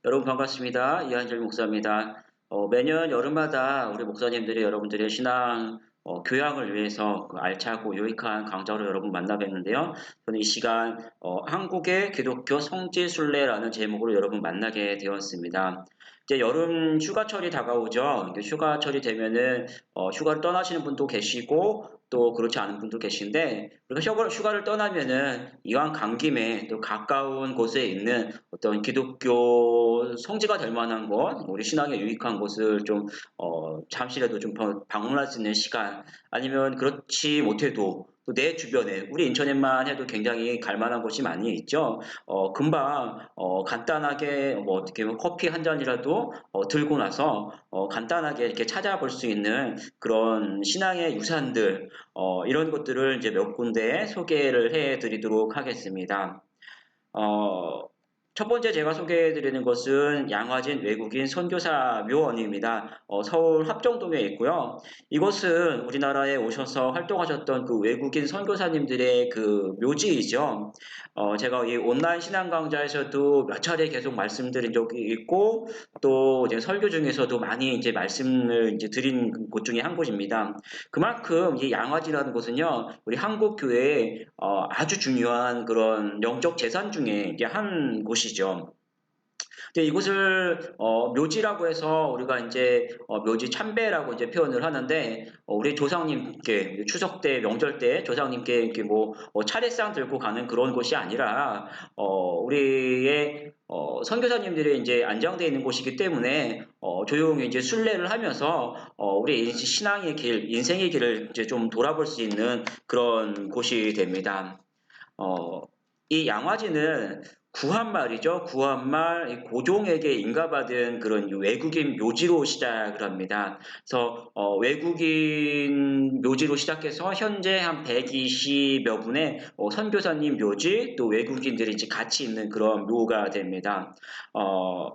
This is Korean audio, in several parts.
여러분 반갑습니다. 이한철 목사입니다. 매년 여름마다 우리 목사님들이 여러분들의 신앙 교양을 위해서 그 알차고 유익한 강좌로 여러분 만나 뵙는데요. 저는 이 시간 한국의 기독교 성지순례라는 제목으로 여러분 만나게 되었습니다. 이제 여름 휴가철이 다가오죠. 이게 휴가철이 되면은 휴가를 떠나시는 분도 계시고 또 그렇지 않은 분도 계신데 우리가 휴가를 떠나면은 이왕 간 김에 또 가까운 곳에 있는 어떤 기독교 성지가 될 만한 곳, 우리 신앙에 유익한 곳을 좀 잠시라도 좀 방문할 수 있는 시간, 아니면 그렇지 못해도 또 내 주변에 우리 인천에만 해도 굉장히 갈 만한 곳이 많이 있죠. 금방 간단하게 뭐 어떻게 보면 커피 한 잔이라도 들고 나서 간단하게 이렇게 찾아볼 수 있는 그런 신앙의 유산들, 이런 것들을 이제 몇 군데 소개를 해드리도록 하겠습니다. 어, 첫 번째 제가 소개해드리는 것은 양화진 외국인 선교사 묘원입니다. 서울 합정동에 있고요. 이곳은 우리나라에 오셔서 활동하셨던 그 외국인 선교사님들의 그 묘지이죠. 제가 이 온라인 신앙 강좌에서도 몇 차례 계속 말씀드린 적이 있고, 또 이제 설교 중에서도 많이 이제 말씀을 이제 드린 곳 중에 한 곳입니다. 그만큼 이 양화지라는 곳은요, 우리 한국 교회에 아주 중요한 그런 영적 재산 중에 이제 한 곳이죠. 근데 이곳을 묘지라고 해서 우리가 이제 묘지 참배라고 이제 표현을 하는데, 우리 조상님께 추석 때 명절 때 조상님께 이렇게 뭐 차례상 들고 가는 그런 곳이 아니라 우리의 선교사님들이 이제 안장되어 있는 곳이기 때문에 조용히 이제 순례를 하면서 우리 신앙의 길, 인생의 길을 이제 좀 돌아볼 수 있는 그런 곳이 됩니다. 어, 이 양화지는 구한말이죠. 구한말 고종에게 인가받은 그런 외국인 묘지로 시작을 합니다. 그래서 외국인 묘지로 시작해서 현재 한 120여 분의 선교사님 묘지, 또 외국인들이 이제 같이 있는 그런 묘가 됩니다. 어,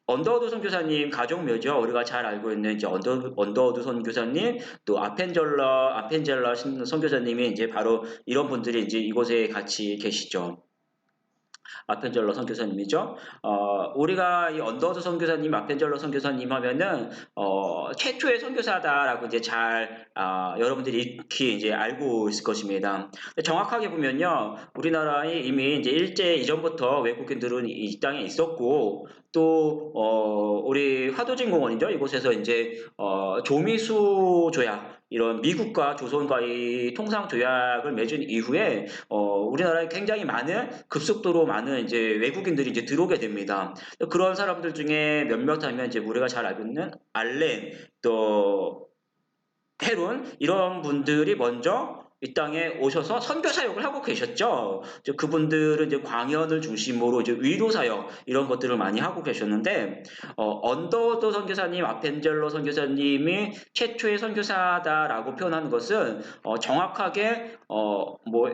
언더우드 선교사님 가족묘죠. 우리가 잘 알고 있는 이제 언더우드 선교사님, 또 아펜젤라 선교사님이 이제 바로 이런 분들이 이제 이곳에 같이 계시죠. 아펜젤러 선교사님이죠. 우리가 이 언더우드 선교사님, 아펜젤러 선교사님 하면은 최초의 선교사다라고 이제 잘 여러분들이 익히 이제 알고 있을 것입니다. 정확하게 보면요, 우리나라에 이미 이제 일제 이전부터 외국인들은 이 땅에 있었고, 또 우리 화도진 공원이죠. 이곳에서 이제 조미수 조약, 이런 미국과 조선과의 통상 조약을 맺은 이후에 우리나라에 굉장히 많은 급속도로 많은 이제 외국인들이 이제 들어오게 됩니다. 그런 사람들 중에 몇몇 하면 이제 우리가 잘 알고 있는 알렌, 또 헤론, 이런 분들이 먼저 이 땅에 오셔서 선교 사역을 하고 계셨죠. 이제 그분들은 이제 광연을 중심으로 이제 위로 사역 이런 것들을 많이 하고 계셨는데, 언더도 선교사님, 아펜젤러 선교사님이 최초의 선교사다라고 표현하는 것은 정확하게 뭐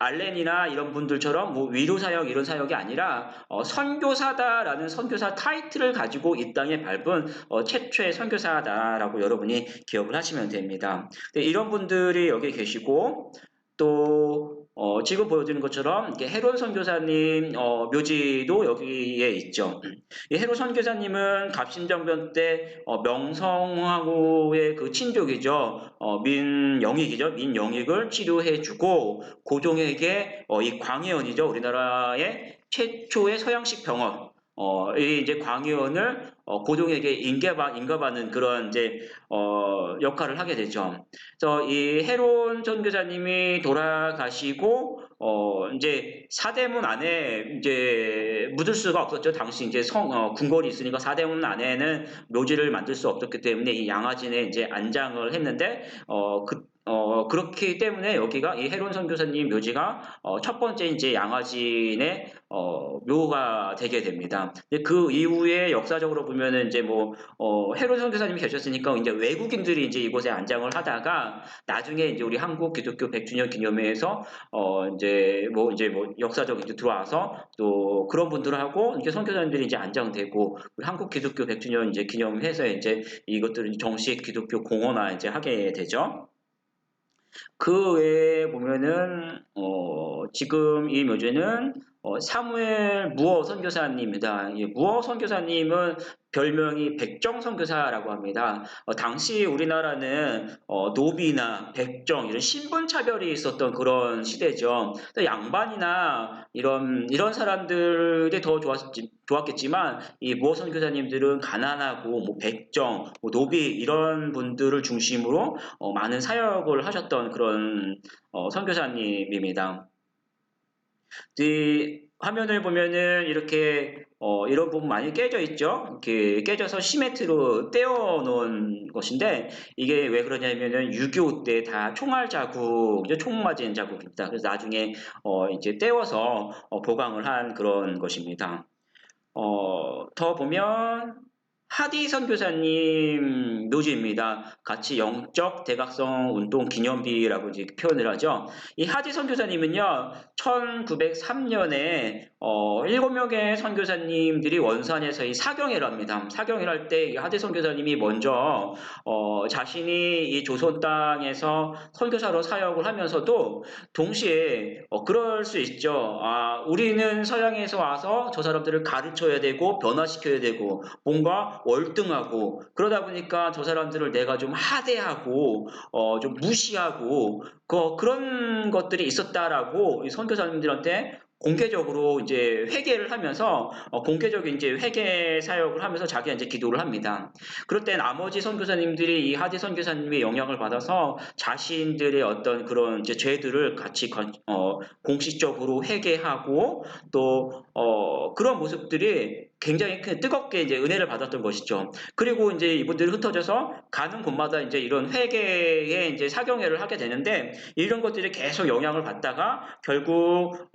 알렌이나 이런 분들처럼 뭐 위로 사역 이런 사역이 아니라 선교사다라는 선교사 타이틀을 가지고 이 땅에 밟은 최초의 선교사다라고 여러분이 기억을 하시면 됩니다. 이런 분들이 여기 계시고, 또 지금 보여드리는 것처럼 이렇게 헤론 선교사님 묘지도 여기에 있죠. 이 헤론 선교사님은 갑신정변 때 명성황후의 그 친족이죠. 민영익이죠. 민영익을 치료해주고 고종에게 이 광해원이죠. 우리나라의 최초의 서양식 병원. 이 이제 광해원을 고종에게 인가받는 그런 이제 역할을 하게 되죠. 그래서 이 헤론 선교사님이 돌아가시고 이제 사대문 안에 이제 묻을 수가 없었죠. 당시 이제 궁궐이 있으니까 사대문 안에는 묘지를 만들 수 없었기 때문에 이 양화진에 이제 안장을 했는데 그렇기 때문에 여기가 이 헤론 선교사님 묘지가 첫 번째 이제 양화진의 묘가 되게 됩니다. 근데 그 이후에 역사적으로 보면은 이제 뭐 헤론 선교사님이 계셨으니까 이제 외국인들이 이제 이곳에 안장을 하다가 나중에 이제 우리 한국 기독교 100주년 기념회에서 이제 뭐 역사적으로 이제 들어와서 또 그런 분들하고 이렇게 선교사님들이 이제 안장되고 우리 한국 기독교 100주년 이제 기념해서 이제 이것들을 정식 기독교 공헌화 이제 하게 되죠. 그 외에 보면은 지금 이 묘지는 사무엘 무어 선교사님입니다. 예, 무어 선교사님은 별명이 백정 선교사라고 합니다. 당시 우리나라는 노비나 백정 이런 신분 차별이 있었던 그런 시대죠. 양반이나 이런 사람들이 더 좋았겠지만 이 무어 선교사님들은 가난하고 뭐 백정, 뭐 노비 이런 분들을 중심으로 많은 사역을 하셨던 그런 선교사님입니다. 이 화면을 보면은 이렇게 이런 부분 많이 깨져 있죠. 이렇게 깨져서 시멘트로 떼어 놓은 것인데 이게 왜 그러냐면은 6.25 때 다 총알 자국, 총 맞은 자국입니다. 그래서 나중에 이제 떼어서 보강을 한 그런 것입니다. 더 보면 하디 선교사님 묘지입니다. 같이 영적 대각성 운동 기념비라고 이제 표현을 하죠. 이 하디 선교사님은요, 1903년에 7명의 선교사님들이 원산에서 이 사경회를 합니다. 사경회를 할 때 하디 선교사님이 먼저 자신이 이 조선 땅에서 선교사로 사역을 하면서도 동시에 그럴 수 있죠. 아, 우리는 서양에서 와서 저 사람들을 가르쳐야 되고 변화시켜야 되고 뭔가 월등하고 그러다 보니까 저 사람들을 내가 좀 하대하고 좀 무시하고 그런 것들이 있었다라고 이 선교사님들한테 공개적으로 이제 회개를 하면서 공개적인 이제 회개 사역을 하면서 자기가 이제 기도를 합니다. 그럴 때 나머지 선교사님들이 이 하디 선교사님의 영향을 받아서 자신들의 어떤 그런 이제 죄들을 같이 공식적으로 회개하고 또 그런 모습들이 굉장히 뜨겁게 이제 은혜를 받았던 것이죠. 그리고 이제 이분들이 흩어져서 가는 곳마다 이제 이런 회개의 이제 사경회를 하게 되는데 이런 것들이 계속 영향을 받다가 결국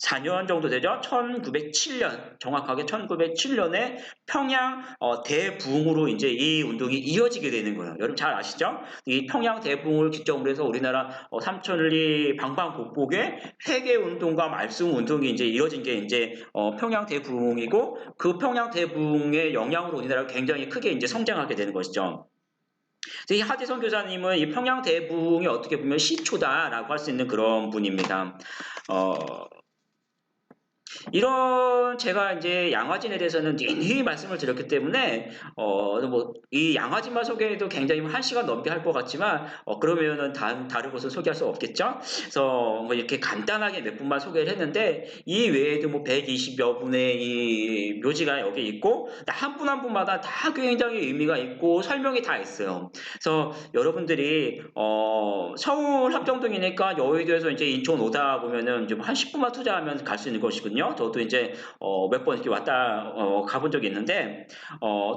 4년 정도 되죠. 1907년 정확하게 1907년에 평양 대부흥으로 이제 이 운동이 이어지게 되는 거예요. 여러분 잘 아시죠? 이 평양 대부흥을 기점으로 해서 우리나라 삼천리 방방곡곡에 회개 운동과 말씀 운동이 이제 이뤄진 게 이제 평양 대부흥이고 그 평양 대부흥의 영향으로 우리나라가 굉장히 크게 이제 성장하게 되는 것이죠. 이 하지 선교사님은 이 평양 대부흥이 어떻게 보면 시초다라고 할 수 있는 그런 분입니다. 이런 제가 이제 양화진에 대해서는 닝히 말씀을 드렸기 때문에 뭐 이 양화진만 소개해도 굉장히 1시간 넘게 할 것 같지만 그러면은 다른 곳을 소개할 수 없겠죠. 그래서 뭐 이렇게 간단하게 몇 분만 소개를 했는데 이 외에도 뭐 120여 분의 이 묘지가 여기 있고 한 분 한 분마다 다 굉장히 의미가 있고 설명이 다 있어요. 그래서 여러분들이 서울 합정동이니까 여의도에서 이제 인천 오다 보면은 좀 한 10분만 투자하면 갈 수 있는 것이거든요. 저도 이제 몇 번 이렇게 왔다 가본 적이 있는데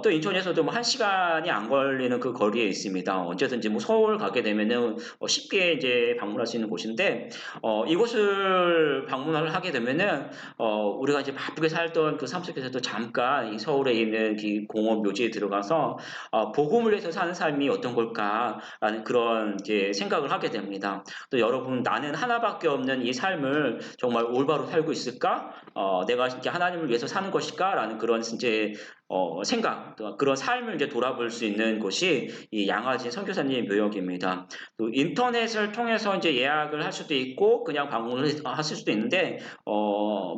또 인천에서도 뭐 1시간이 안 걸리는 그 거리에 있습니다. 언제든지 뭐 서울 가게 되면은 쉽게 이제 방문할 수 있는 곳인데 이곳을 방문을 하게 되면은 우리가 이제 바쁘게 살던 그 삶 속에서도 잠깐 이 서울에 있는 그 공원 묘지에 들어가서 복음을 위해서 사는 삶이 어떤 걸까라는 그런 이제 생각을 하게 됩니다. 또 여러분 나는 하나밖에 없는 이 삶을 정말 올바로 살고 있을까? 내가 이렇게 하나님을 위해서 사는 것일까라는 그런 이제 생각, 또 그런 삶을 이제 돌아볼 수 있는 곳이 이 양화진 선교사님 묘역입니다. 또 인터넷을 통해서 이제 예약을 할 수도 있고 그냥 방문을 하실 수도 있는데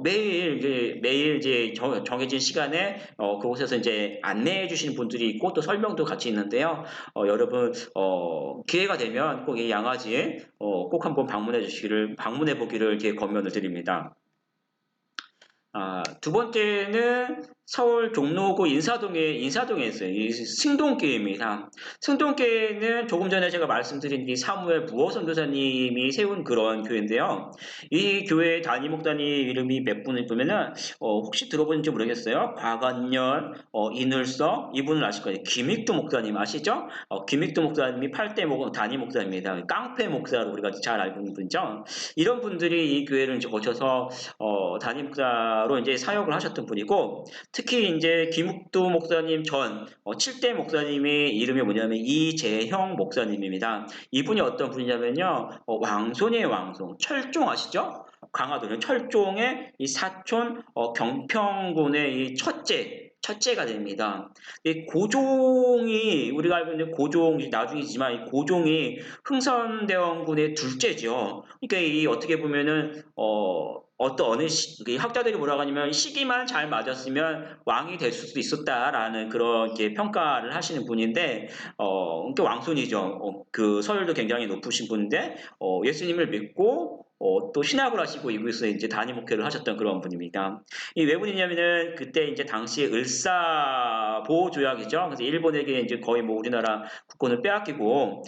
매일 이제 정해진 시간에 그곳에서 이제 안내해 주시는 분들이 있고 또 설명도 같이 있는데요. 여러분 기회가 되면 꼭 이 양화진 꼭 한번 방문해 보기를 이렇게 권면을 드립니다. 두 번째는 서울 종로구 인사동에 있어요. 이 승동교회입니다. 승동교회는 조금 전에 제가 말씀드린 이 사무엘 무어 선교사님이 세운 그런 교회인데요. 이 교회 담임 목사님 이름이 몇 분을 보면은 혹시 들어보는지 모르겠어요. 곽완년, 이늘석 이분을 아실 거예요. 김익두 목사님 아시죠? 김익두 목사님이 8대 담임 목사입니다. 깡패 목사로 우리가 잘 알고 있는 분이죠. 이런 분들이 이 교회를 이제 거쳐서 담임 목사로 이제 사역을 하셨던 분이고 특히 이제 김욱두 목사님 전 7대 목사님의 이름이 뭐냐면 이재형 목사님입니다. 이분이 어떤 분이냐면요 왕손이에요. 왕손 철종 아시죠? 강화도는 철종의 이 사촌 경평군의 이 첫째가 됩니다. 이 고종이 우리가 알고 있는 고종이 나중이지만 이 고종이 흥선대원군의 둘째죠. 그러니까 이 어떻게 보면은 어떤 학자들이 뭐라고 하냐면 시기만 잘 맞았으면 왕이 될 수도 있었다라는 그런 이렇게 평가를 하시는 분인데 그러니까 왕손이죠. 그 서열도 굉장히 높으신 분인데 예수님을 믿고 또 신학을 하시고 이곳에서 이제 단임 목회를 하셨던 그런 분입니다. 이 왜 그러냐면은 그때 이제 당시 을사보 조약이죠. 그래서 일본에게 이제 거의 뭐 우리나라 국권을 빼앗기고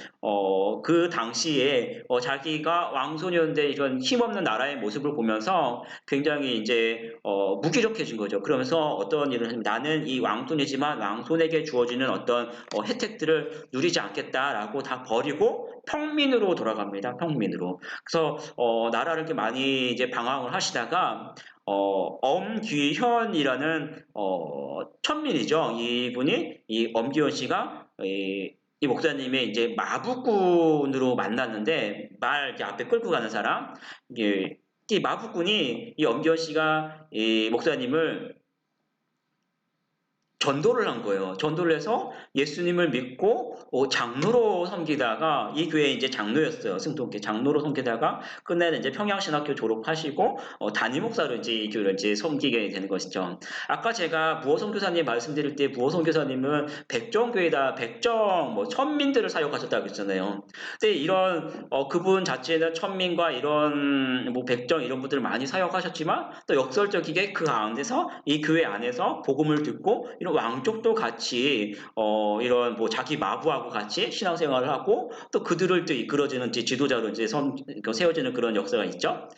그 당시에 자기가 왕손이었는데 이런 힘없는 나라의 모습을 보면서 굉장히 이제 무기력해진 거죠. 그러면서 어떤 일을 하냐면 나는 이 왕손이지만 왕손에게 주어지는 어떤 혜택들을 누리지 않겠다라고 다 버리고 평민으로 돌아갑니다. 평민으로. 그래서 나라를 이렇게 많이 이제 방황을 하시다가 엄귀현이라는 천민이죠. 이분이 이 엄귀현 씨가 이 목사님의 이제 마부꾼으로 만났는데 말 이렇게 앞에 끌고 가는 사람 이게 이 마부꾼이 이 엄기현 씨가 이 목사님을 전도를 한 거예요. 전도를 해서 예수님을 믿고 장로로 섬기다가 이 교회 이제 장로였어요. 승동교 장로로 섬기다가 끝내는 이제 평양신학교 졸업하시고 담임 목사로 이제 이 교회를 이제 섬기게 되는 것이죠. 아까 제가 무호 선교사님 말씀드릴 때 무호 선교사님은 백정교회다 백정 뭐 천민들을 사역하셨다고 했잖아요. 근데 이런 그분 자체는 천민과 이런 뭐 백정 이런 분들을 많이 사역하셨지만 또 역설적이게 그 가운데서 이 교회 안에서 복음을 듣고 이런 왕족도 같이 이런 뭐 자기 마부하고 같이 신앙생활을 하고 또 그들을 또 이끌어주는 지도자로 이제 세워지는 그런 역사가 있죠.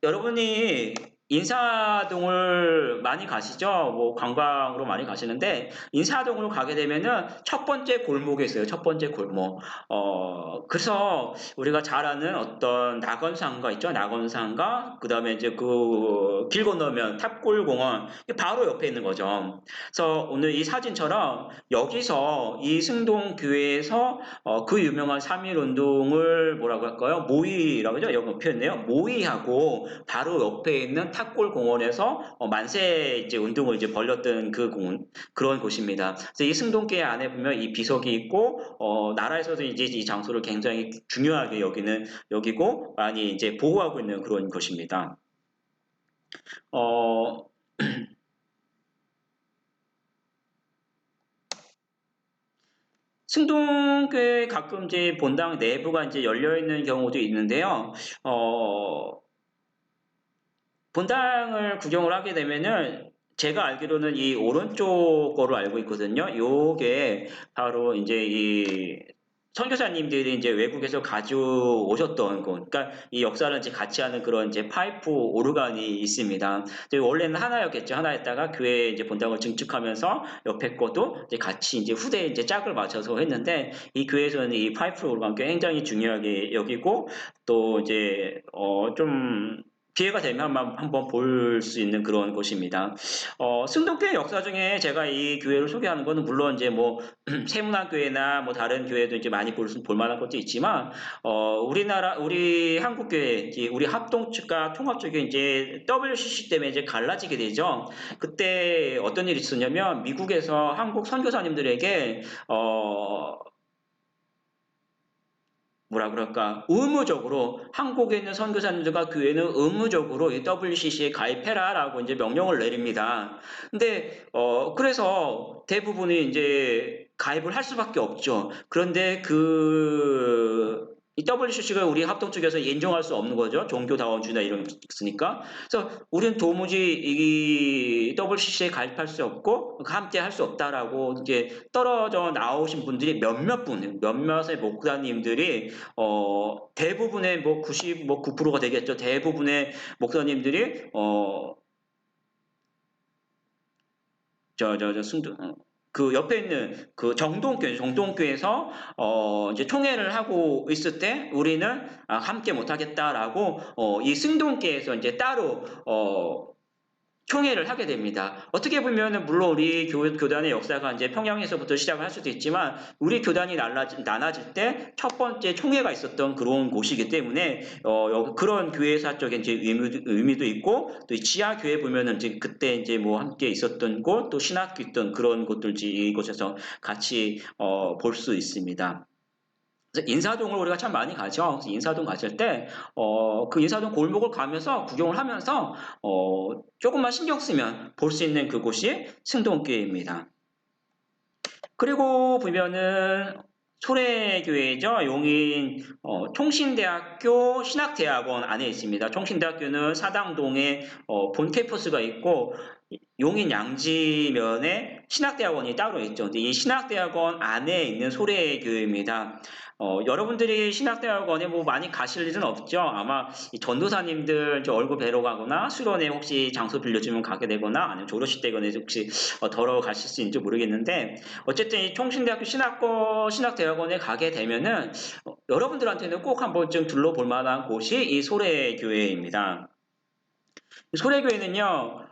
여러분이 인사동을 많이 가시죠? 뭐 관광으로 많이 가시는데 인사동으로 가게 되면은 첫 번째 골목에 있어요. 첫 번째 골목. 그래서 우리가 잘 아는 어떤 낙원상가 있죠? 낙원상가 그다음에 이제 그 길 건너면 탑골공원 바로 옆에 있는 거죠. 그래서 오늘 이 사진처럼 여기서 이 승동교회에서 그 유명한 3.1 운동을 뭐라고 할까요? 모의라고 하죠? 여기 표현해요. 모의하고 바로 옆에 있는 탑골 공원에서 만세 이제 운동을 이제 벌였던 그 공원 그런 곳입니다. 그래서 이 승동교회 안에 보면 이 비석이 있고 나라에서도 이제 이 장소를 굉장히 중요하게 여기고 많이 이제 보호하고 있는 그런 곳입니다. 어, 승동교회 가끔 이제 본당 내부가 이제 열려 있는 경우도 있는데요. 본당을 구경을 하게 되면은 제가 알기로는 이 오른쪽 거로 알고 있거든요. 요게 바로 이제 이 선교사님들이 이제 외국에서 가져오셨던 것, 그러니까 이 역사를 이제 같이 하는 그런 이제 파이프 오르간이 있습니다. 원래는 하나였겠죠. 하나였다가 교회 이제 본당을 증축하면서 옆에 것도 이제 같이 이제 후대에 이제 짝을 맞춰서 했는데 이 교회에서는 이 파이프 오르간 굉장히 중요하게 여기고 또 이제 좀 기회가 되면 한번 볼 수 있는 그런 곳입니다. 승동교회 역사 중에 제가 이 교회를 소개하는 거는 물론 이제 뭐 세문화교회나 뭐 다른 교회도 이제 많이 볼 만한 것도 있지만 우리 한국교회 우리 합동 측과 통합 쪽에 이제 WCC 때문에 이제 갈라지게 되죠. 그때 어떤 일이 있었냐면 미국에서 한국 선교사님들에게 뭐라 그럴까 의무적으로 한국에 있는 선교사님들과 교회는 의무적으로 이 WCC에 가입해라라고 이제 명령을 내립니다. 근데 그래서 대부분이 이제 가입을 할 수밖에 없죠. 그런데 이 WCC가 우리 합동 쪽에서 인정할 수 없는 거죠. 종교다원주의나 이런 게 있으니까. 그래서 우리는 도무지 이 WCC에 가입할 수 없고 함께 할 수 없다라고 이제 떨어져 나오신 분들이 몇몇의 목사님들이 대부분의 뭐 99%가 되겠죠. 대부분의 목사님들이 그 옆에 있는 그 정동교회에서 이제 총회를 하고 있을 때 우리는 함께 못하겠다라고 이 승동교회에서 이제 따로 총회를 하게 됩니다. 어떻게 보면은 물론 우리 교단의 역사가 이제 평양에서부터 시작을 할 수도 있지만 우리 교단이 나눠질 때 첫 번째 총회가 있었던 그런 곳이기 때문에 그런 교회사적인 이제 의미도 있고 또 지하 교회 보면은 이제 그때 이제 뭐 함께 있었던 곳 또 신학교 있던 그런 곳들 이곳에서 같이 볼 수 있습니다. 그래서 인사동을 우리가 참 많이 가죠. 그래서 인사동 갔을 때, 그 인사동 골목을 가면서 구경을 하면서, 조금만 신경 쓰면 볼 수 있는 그곳이 승동교회입니다. 그리고 보면은 소래교회죠. 용인 총신대학교 신학대학원 안에 있습니다. 총신대학교는 사당동에 본 캠퍼스가 있고 용인 양지면에 신학대학원이 따로 있죠. 근데 이 신학대학원 안에 있는 소래교회입니다. 여러분들이 신학대학원에 뭐 많이 가실 일은 없죠. 아마 이 전도사님들 얼굴 뵈러 가거나 수련회 혹시 장소 빌려주면 가게 되거나 아니면 졸업식 때거나 혹시 덜어 가실 수 있는지 모르겠는데 어쨌든 이 총신대학교 신학대학원에 가게 되면은 여러분들한테는 꼭 한 번쯤 둘러볼 만한 곳이 이 소래교회입니다. 소래교회는요,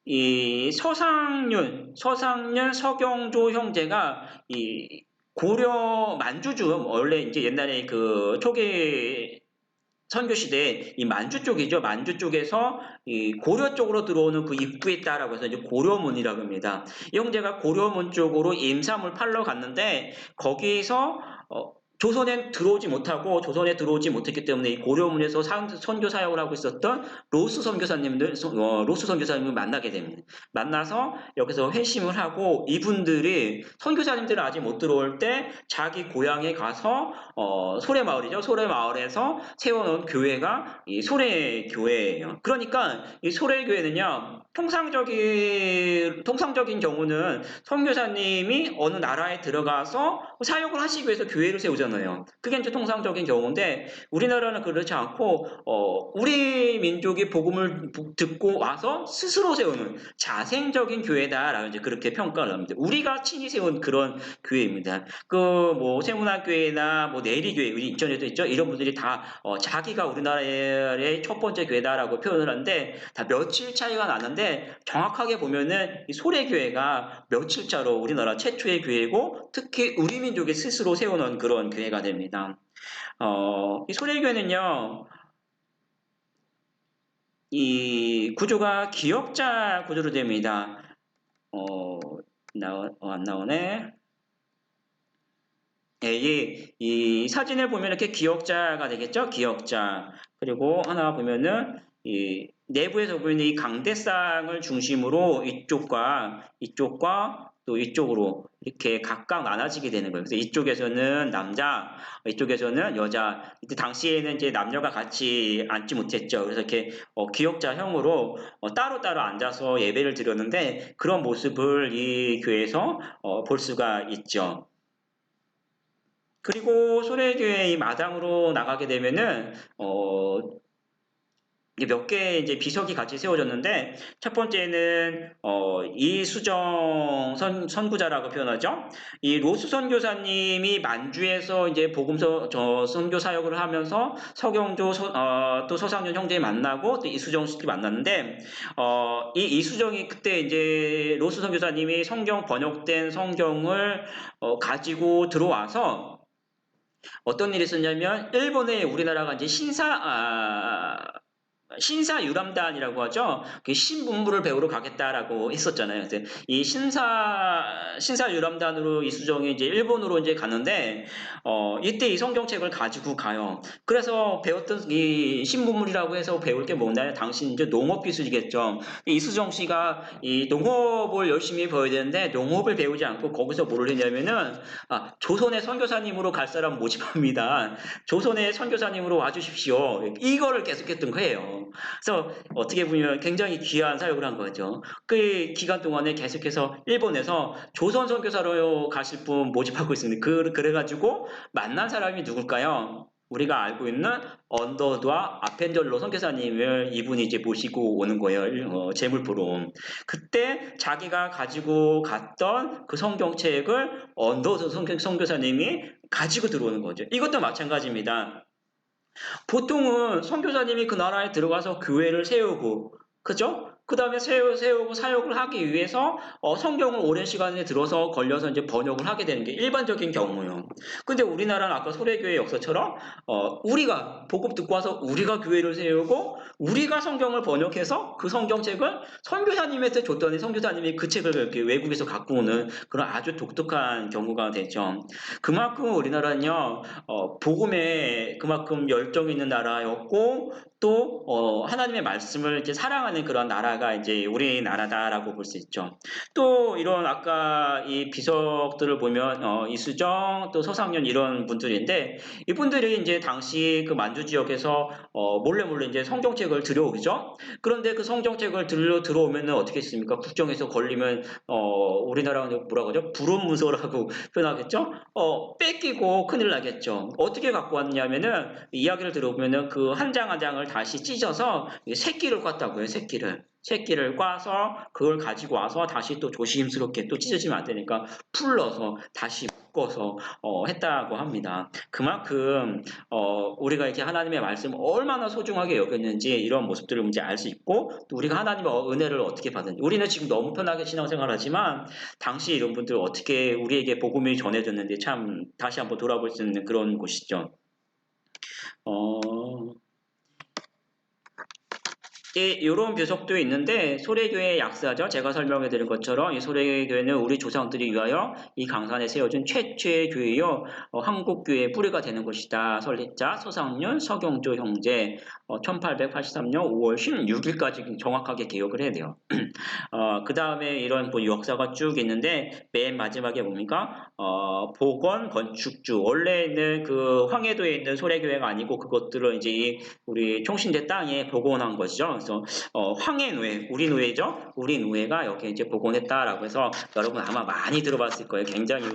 이 서상윤, 서경조 형제가 이 고려 만주쯤 원래 이제 옛날에 그 초기 선교 시대에 이 만주 쪽이죠. 만주 쪽에서 이 고려 쪽으로 들어오는 그 입구에 있다라고 해서 이제 고려문이라고 합니다. 이 형제가 고려문 쪽으로 임삼을 팔러 갔는데 거기서 조선에 들어오지 못했기 때문에 이 고려문에서 선교 사역을 하고 있었던 로스 선교사님을 만나게 됩니다. 만나서 여기서 회심을 하고 이분들이 선교사님들은 아직 못 들어올 때 자기 고향에 가서 소래마을이죠. 소래마을에서 세워놓은 교회가 이 소래교회예요. 그러니까 이 소래교회는요. 통상적인 경우는 선교사님이 어느 나라에 들어가서 사역을 하시기 위해서 교회를 세우잖아요. 그게 이제 통상적인 경우인데 우리나라는 그렇지 않고 우리 민족이 복음을 듣고 와서 스스로 세우는 자생적인 교회다라고 이제 그렇게 평가를 합니다. 우리가 친히 세운 그런 교회입니다. 그 뭐 세문화교회나 뭐 내리교회 우리 인천에도 있죠. 이런 분들이 다 자기가 우리나라의 첫 번째 교회다라고 표현을 하는데 다 며칠 차이가 나는데 정확하게 보면은 이 소래교회가 며칠차로 우리나라 최초의 교회고 특히 우리 민족이 스스로 세워놓은 그런 교회가 됩니다. 이 소래교회는요. 이 구조가 기역자 구조로 됩니다. 안 나오네. 예, 이 사진을 보면 이렇게 기역자가 되겠죠? 기역자. 그리고 하나 보면은 이 내부에서 보이는 이 강대상을 중심으로 이쪽과 또 이쪽으로 이렇게 각각 나눠지게 되는 거예요. 그래서 이쪽에서는 남자, 이쪽에서는 여자. 이때 당시에는 이제 남녀가 같이 앉지 못했죠. 그래서 이렇게 기역자형으로 따로따로 앉아서 예배를 드렸는데 그런 모습을 이 교회에서 볼 수가 있죠. 그리고 소래교회 이 마당으로 나가게 되면은 몇 개의 이제 비석이 같이 세워졌는데 첫 번째는 이수정 선구자라고 표현하죠. 이 로스 선교사님이 만주에서 이제 복음서 선교 사역을 하면서 서경조 또 서상윤 형제 만나고 또 이수정 씨를 만났는데 이 이수정이 그때 이제 로스 선교사님이 성경 번역된 성경을 가지고 들어와서 어떤 일이 있었냐면 일본에 우리나라가 이제 신사유람단이라고 하죠. 그 신문물을 배우러 가겠다라고 했었잖아요. 그래서 이 신사유람단으로 이수정이 이제 일본으로 이제 가는데 이때 이 성경책을 가지고 가요. 그래서 배웠던 이 신문물이라고 해서 배울 게 뭐냐면 당신 이제 농업 기술이겠죠. 이수정 씨가 이 농업을 열심히 배워야 되는데 농업을 배우지 않고 거기서 뭘 했냐면은 조선의 선교사님으로 갈 사람 모집합니다. 조선의 선교사님으로 와주십시오. 이거를 계속했던 거예요. 그래서 어떻게 보면 굉장히 귀한 사역을 한 거죠. 그 기간 동안에 계속해서 일본에서 조선 선교사로 가실 분 모집하고 있습니다. 그래가지고 만난 사람이 누굴까요? 우리가 알고 있는 언더드와 아펜젤로 선교사님을 이분이 이제 모시고 오는 거예요. 재물포로. 그때 자기가 가지고 갔던 그 성경책을 언더드 선교사님이 가지고 들어오는 거죠. 이것도 마찬가지입니다. 보통은 선교사님이 그 나라에 들어가서 교회를 세우고, 그죠? 그 다음에 세우고 사역을 하기 위해서 성경을 오랜 시간에 들어서 걸려서 이제 번역을 하게 되는 게 일반적인 경우예요. 근데 우리나라는 아까 소래교회 역사처럼 우리가 복음 듣고 와서 우리가 교회를 세우고 우리가 성경을 번역해서 그 성경책을 선교사님한테 줬더니 선교사님이 그 책을 이렇게 외국에서 갖고 오는 그런 아주 독특한 경우가 되죠. 그만큼 우리나라는요, 복음에 그만큼 열정 있는 나라였고, 또, 하나님의 말씀을 이제 사랑하는 그런 나라가 이제 우리나라다라고 볼 수 있죠. 또, 이런 아까 이 비석들을 보면, 이수정, 또 서상년 이런 분들인데, 이분들이 이제 당시 그 만주 지역에서, 몰래 몰래 이제 성경책을 들여오죠. 그런데 그 성경책을 들어오면은 어떻게 했습니까? 국정에서 걸리면, 우리나라는 뭐라고 하죠? 불온문서라고 표현하겠죠? 뺏기고 큰일 나겠죠. 어떻게 갖고 왔냐면은, 이야기를 들어보면은 그 한 장 한 장을 다시 찢어서 새끼를 꿨다고요, 새끼를. 새끼를 꽈서 그걸 가지고 와서 다시 또 조심스럽게 또 찢어지면 안 되니까 풀러서 다시 묶어서 했다고 합니다. 그만큼 우리가 이렇게 하나님의 말씀을 얼마나 소중하게 여겼는지 이런 모습들을 이제 알 수 있고 또 우리가 하나님의 은혜를 어떻게 받은지 우리는 지금 너무 편하게 신앙생활하지만 당시 이런 분들 어떻게 우리에게 복음이 전해졌는지 참 다시 한번 돌아볼 수 있는 그런 곳이죠. 이런 묘석도 있는데 소래교회의 약사죠. 제가 설명해드린 것처럼 이 소래교회는 우리 조상들이 위하여 이 강산에 세워준 최초의 교회요. 한국교회의 뿌리가 되는 것이다. 설립자 서상윤 서경조 형제 1883년 5월 16일까지 정확하게 기억을 해야 돼요. 그 다음에 이런 뭐 역사가 쭉 있는데 맨 마지막에 뭡니까? 복원 건축주 원래는 그 황해도에 있는 소래교회가 아니고 그것들을 이제 우리 총신대 땅에 복원한 것이죠. 그래서 황해노회 우리 노회죠. 우리 노회가 여기 이제 복원했다라고 해서 여러분 아마 많이 들어봤을 거예요. 굉장히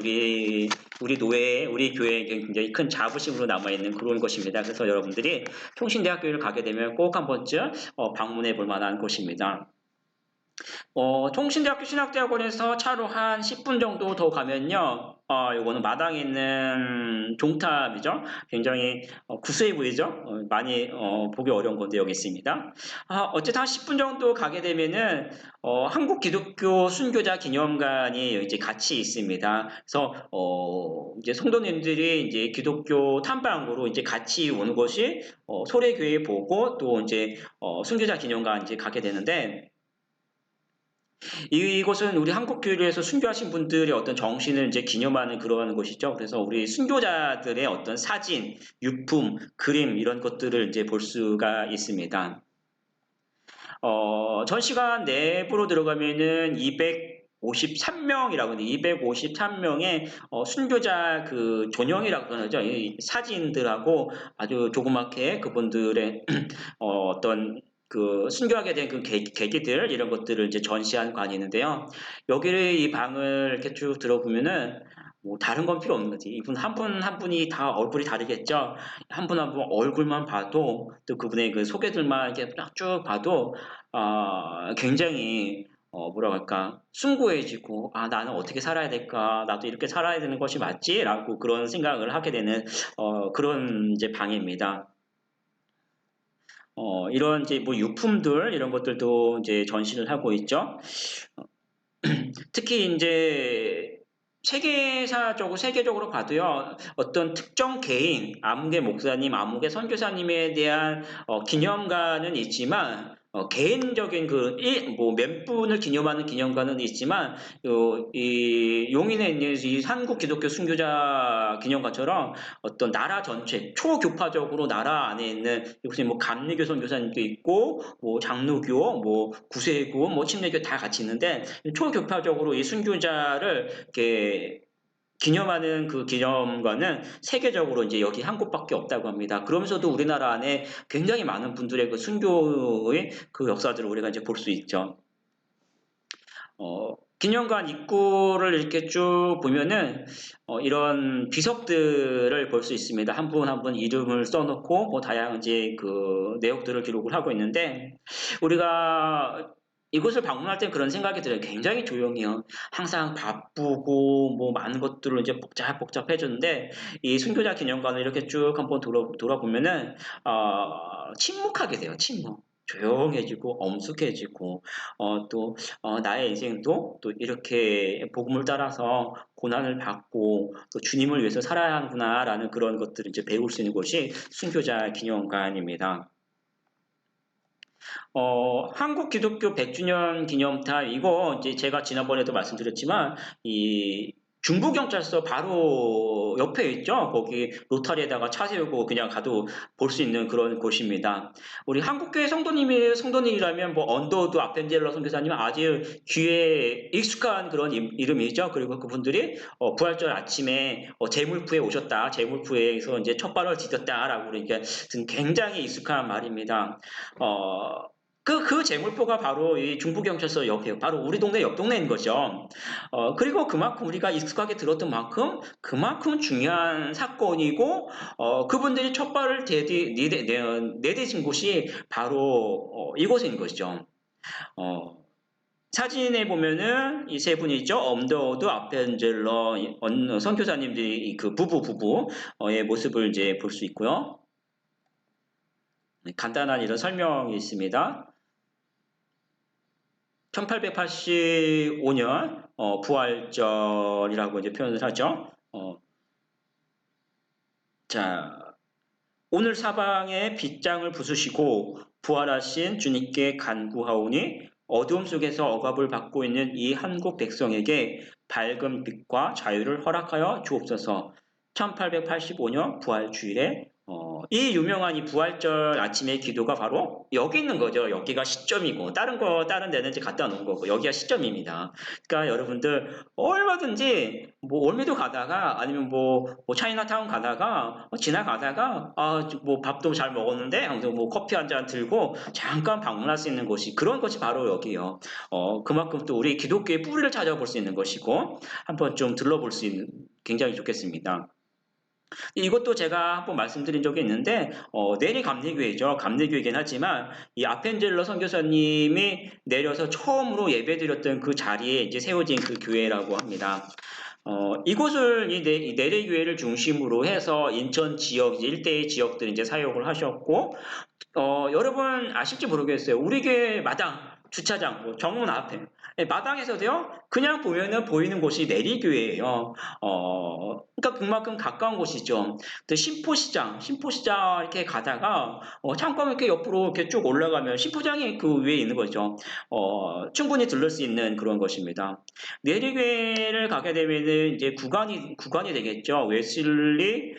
우리 노회 우리 교회에 굉장히 큰 자부심으로 남아 있는 그런 것입니다. 그래서 여러분들이 총신대학교를 가게 되면 꼭 한 번쯤 방문해 볼 만한 곳입니다. 총신대학교 신학대학원에서 차로 한 10분 정도 더 가면요. 요거는 마당에 있는 종탑이죠. 굉장히 구수해 보이죠? 많이 보기 어려운 건데 여기 있습니다. 어쨌든 한 10분 정도 가게 되면은 한국 기독교 순교자 기념관이 이제 같이 있습니다. 그래서 이제 성도님들이 이제 기독교 탐방으로 이제 같이 오는 것이 소래교회 보고 또 이제 순교자 기념관 이제 가게 되는데 이곳은 우리 한국교회에서 순교하신 분들의 어떤 정신을 이제 기념하는 그러한 곳이죠. 그래서 우리 순교자들의 어떤 사진, 유품, 그림 이런 것들을 이제 볼 수가 있습니다. 전시관 내부로 들어가면은 253명이라고 하는데 253명의 순교자 그 존영이라고 그러죠. 이 사진들하고 아주 조그맣게 그분들의 어떤 그 순교하게 된 그 계기들 이런 것들을 이제 전시한 관이 있는데요. 여기를 이 방을 이렇게 쭉 들어보면은 뭐 다른 건 필요 없는 거지. 이분 한 분 한 분이 다 얼굴이 다르겠죠. 한 분 한 분 얼굴만 봐도 또 그분의 그 소개들만 이렇게 쭉 봐도 굉장히 뭐라고 할까 숭고해지고 나는 어떻게 살아야 될까 나도 이렇게 살아야 되는 것이 맞지라고 그런 생각을 하게 되는 그런 이제 방입니다. 이런 이제 뭐 유품들 이런 것들도 이제 전시를 하고 있죠. 특히 이제 세계적으로 봐도요, 어떤 특정 개인, 아무개 목사님, 아무개 선교사님에 대한 기념관은 있지만, 개인적인 몇 분을 기념하는 기념관은 있지만, 이 용인에 있는 이 한국 기독교 순교자 기념관처럼 어떤 나라 전체, 초교파적으로 나라 안에 있는, 혹시 뭐 감리교 선교사님도 있고, 뭐 장로교, 뭐 구세교, 뭐 침례교 다 같이 있는데, 초교파적으로 이 순교자를 이렇게 기념하는 그 기념관은 세계적으로 이제 여기 한 곳밖에 없다고 합니다. 그러면서도 우리나라 안에 굉장히 많은 분들의 그 순교의 그 역사들을 우리가 이제 볼 수 있죠. 기념관 입구를 이렇게 쭉 보면은 이런 비석들을 볼 수 있습니다. 한 분 한 분 이름을 써놓고 뭐 다양한 이제 그 내역들을 기록을 하고 있는데 우리가 이곳을 방문할 때 그런 생각이 들어요. 굉장히 조용해요. 항상 바쁘고 뭐 많은 것들을 이제 복잡해졌는데 이 순교자 기념관을 이렇게 쭉 한번 돌아보면은 침묵하게 돼요. 침묵. 조용해지고 엄숙해지고 나의 인생도 또 이렇게 복음을 따라서 고난을 받고 또 주님을 위해서 살아야 하는구나라는 그런 것들을 이제 배울 수 있는 곳이 순교자 기념관입니다. 한국 기독교 100주년 기념탑, 이거 이제 제가 지난번에도 말씀드렸지만, 이 중부경찰서 바로 옆에 있죠? 거기 로타리에다가 차 세우고 그냥 가도 볼 수 있는 그런 곳입니다. 우리 한국교회 성도님이라면 뭐 언더우드 아펜젤러 선교사님은 아주 귀에 익숙한 그런 이름이죠. 그리고 그분들이 부활절 아침에 제물프에 오셨다. 제물프에서 이제 첫 발을 디뎠다라고 그러니까 굉장히 익숙한 말입니다. 그 재물포가 바로 이 중부경찰서 옆이에요. 바로 우리 동네 옆 동네인 거죠. 그리고 그만큼 우리가 익숙하게 들었던 만큼 그만큼 중요한 사건이고, 그분들이 첫 발을 내딛은 곳이 바로 이곳인 것이죠. 어, 사진에 보면은 이 세 분이죠. 엄더우드, 아펜젤러 선교사님들이 그 부부의 모습을 이제 볼 수 있고요. 간단한 이런 설명이 있습니다. 1885년 부활절이라고 이제 표현을 하죠. 자, 오늘 사방에 빗장을 부수시고 부활하신 주님께 간구하오니 어두움 속에서 억압을 받고 있는 이 한국 백성에게 밝은 빛과 자유를 허락하여 주옵소서. 1885년 부활주일에 이 유명한 이 부활절 아침의 기도가 바로 여기 있는 거죠. 여기가 시점이고 다른 데는 이제 갖다 놓은 거고 여기가 시점입니다. 그러니까 여러분들 얼마든지 뭐 올미도 가다가 아니면 뭐 차이나타운 가다가 지나가다가 뭐 밥도 잘 먹었는데 아무튼 뭐 커피 한 잔 들고 잠깐 방문할 수 있는 곳이 그런 것이 바로 여기요. 그만큼 또 우리 기독교의 뿌리를 찾아볼 수 있는 것이고 한번 좀 들러볼 수 있는 굉장히 좋겠습니다. 이것도 제가 한번 말씀드린 적이 있는데 내리 감리교회죠. 감리교회이긴 하지만 이 아펜젤러 선교사님이 내려서 처음으로 예배드렸던 그 자리에 이제 세워진 그 교회라고 합니다. 이곳을 이 내리교회를 중심으로 해서 인천 지역 일대의 지역들 이제 사역을 하셨고 여러분 아실지 모르겠어요. 우리 교회 마당 주차장, 뭐 정문 앞에 마당에서도요. 그냥 보면은 보이는 곳이 내리교회예요. 그러니까 그만큼 가까운 곳이죠. 또 신포시장 이렇게 가다가 잠깐 이렇게 옆으로 이렇게 쭉 올라가면 신포장이 그 위에 있는 거죠. 충분히 들를 수 있는 그런 것입니다. 내리교회를 가게 되면은 이제 구간이 되겠죠. 웨슬리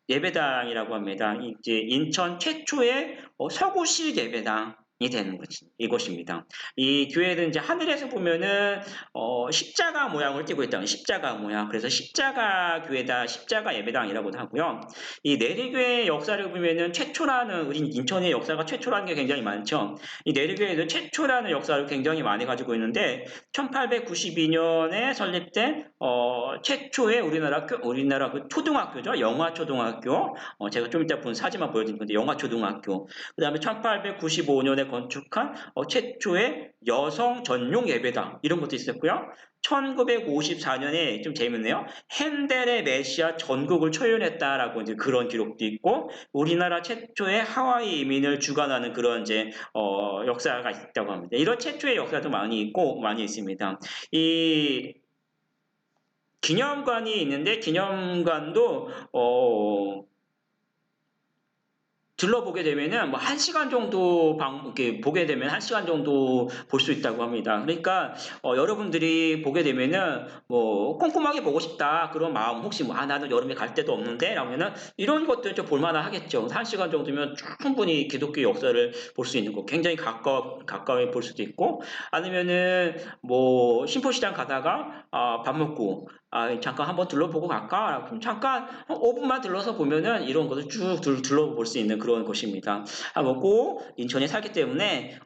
예배당이라고 합니다. 이제 인천 최초의 서구식 예배당이 되는 이곳입니다. 이 교회는 이제 하늘에서 보면은 십자가 모양을 띠고 있다는 십자가 모양. 그래서 십자가 교회다, 십자가 예배당이라고도 하고요. 이 내리교회 역사를 보면은 최초라는 우리 인천의 역사가 최초라는 게 굉장히 많죠. 이 내리교회는 최초라는 역사를 굉장히 많이 가지고 있는데 1892년에 설립된 최초의 우리나라 그 초등학교죠. 영화초등학교. 제가 좀 이따 본 사진만 보여드릴 건데 영화초등학교. 그 다음에 1895년에 건축한 최초의 여성 전용 예배당 이런 것도 있었고요. 1954년에 좀 재밌네요. 핸델의 메시아 전국을 초연했다라고 이제 그런 기록도 있고 우리나라 최초의 하와이 이민을 주관하는 그런 이제 역사가 있다고 합니다. 이런 최초의 역사도 많이 있고 많이 있습니다. 이 기념관이 있는데 기념관도 둘러보게 되면은 뭐 1시간 정도 이렇게 보게 되면 1시간 정도 볼 수 있다고 합니다. 그러니까 여러분들이 보게 되면은 뭐 꼼꼼하게 보고 싶다 그런 마음 혹시 뭐 나는 여름에 갈 데도 없는데 라면은 이런 것들 좀 볼만하 하겠죠. 1시간 정도면 충분히 기독교 역사를 볼 수 있는 거 굉장히 가까이 볼 수도 있고 아니면은 뭐 신포시장 가다가 밥 먹고 잠깐 한번 둘러보고 갈까? 그럼 잠깐 5분만 들러서 보면은 이런 것을 쭉 둘러볼 수 있는 그런 곳입니다. 한번 꼭 인천에 살기 때문에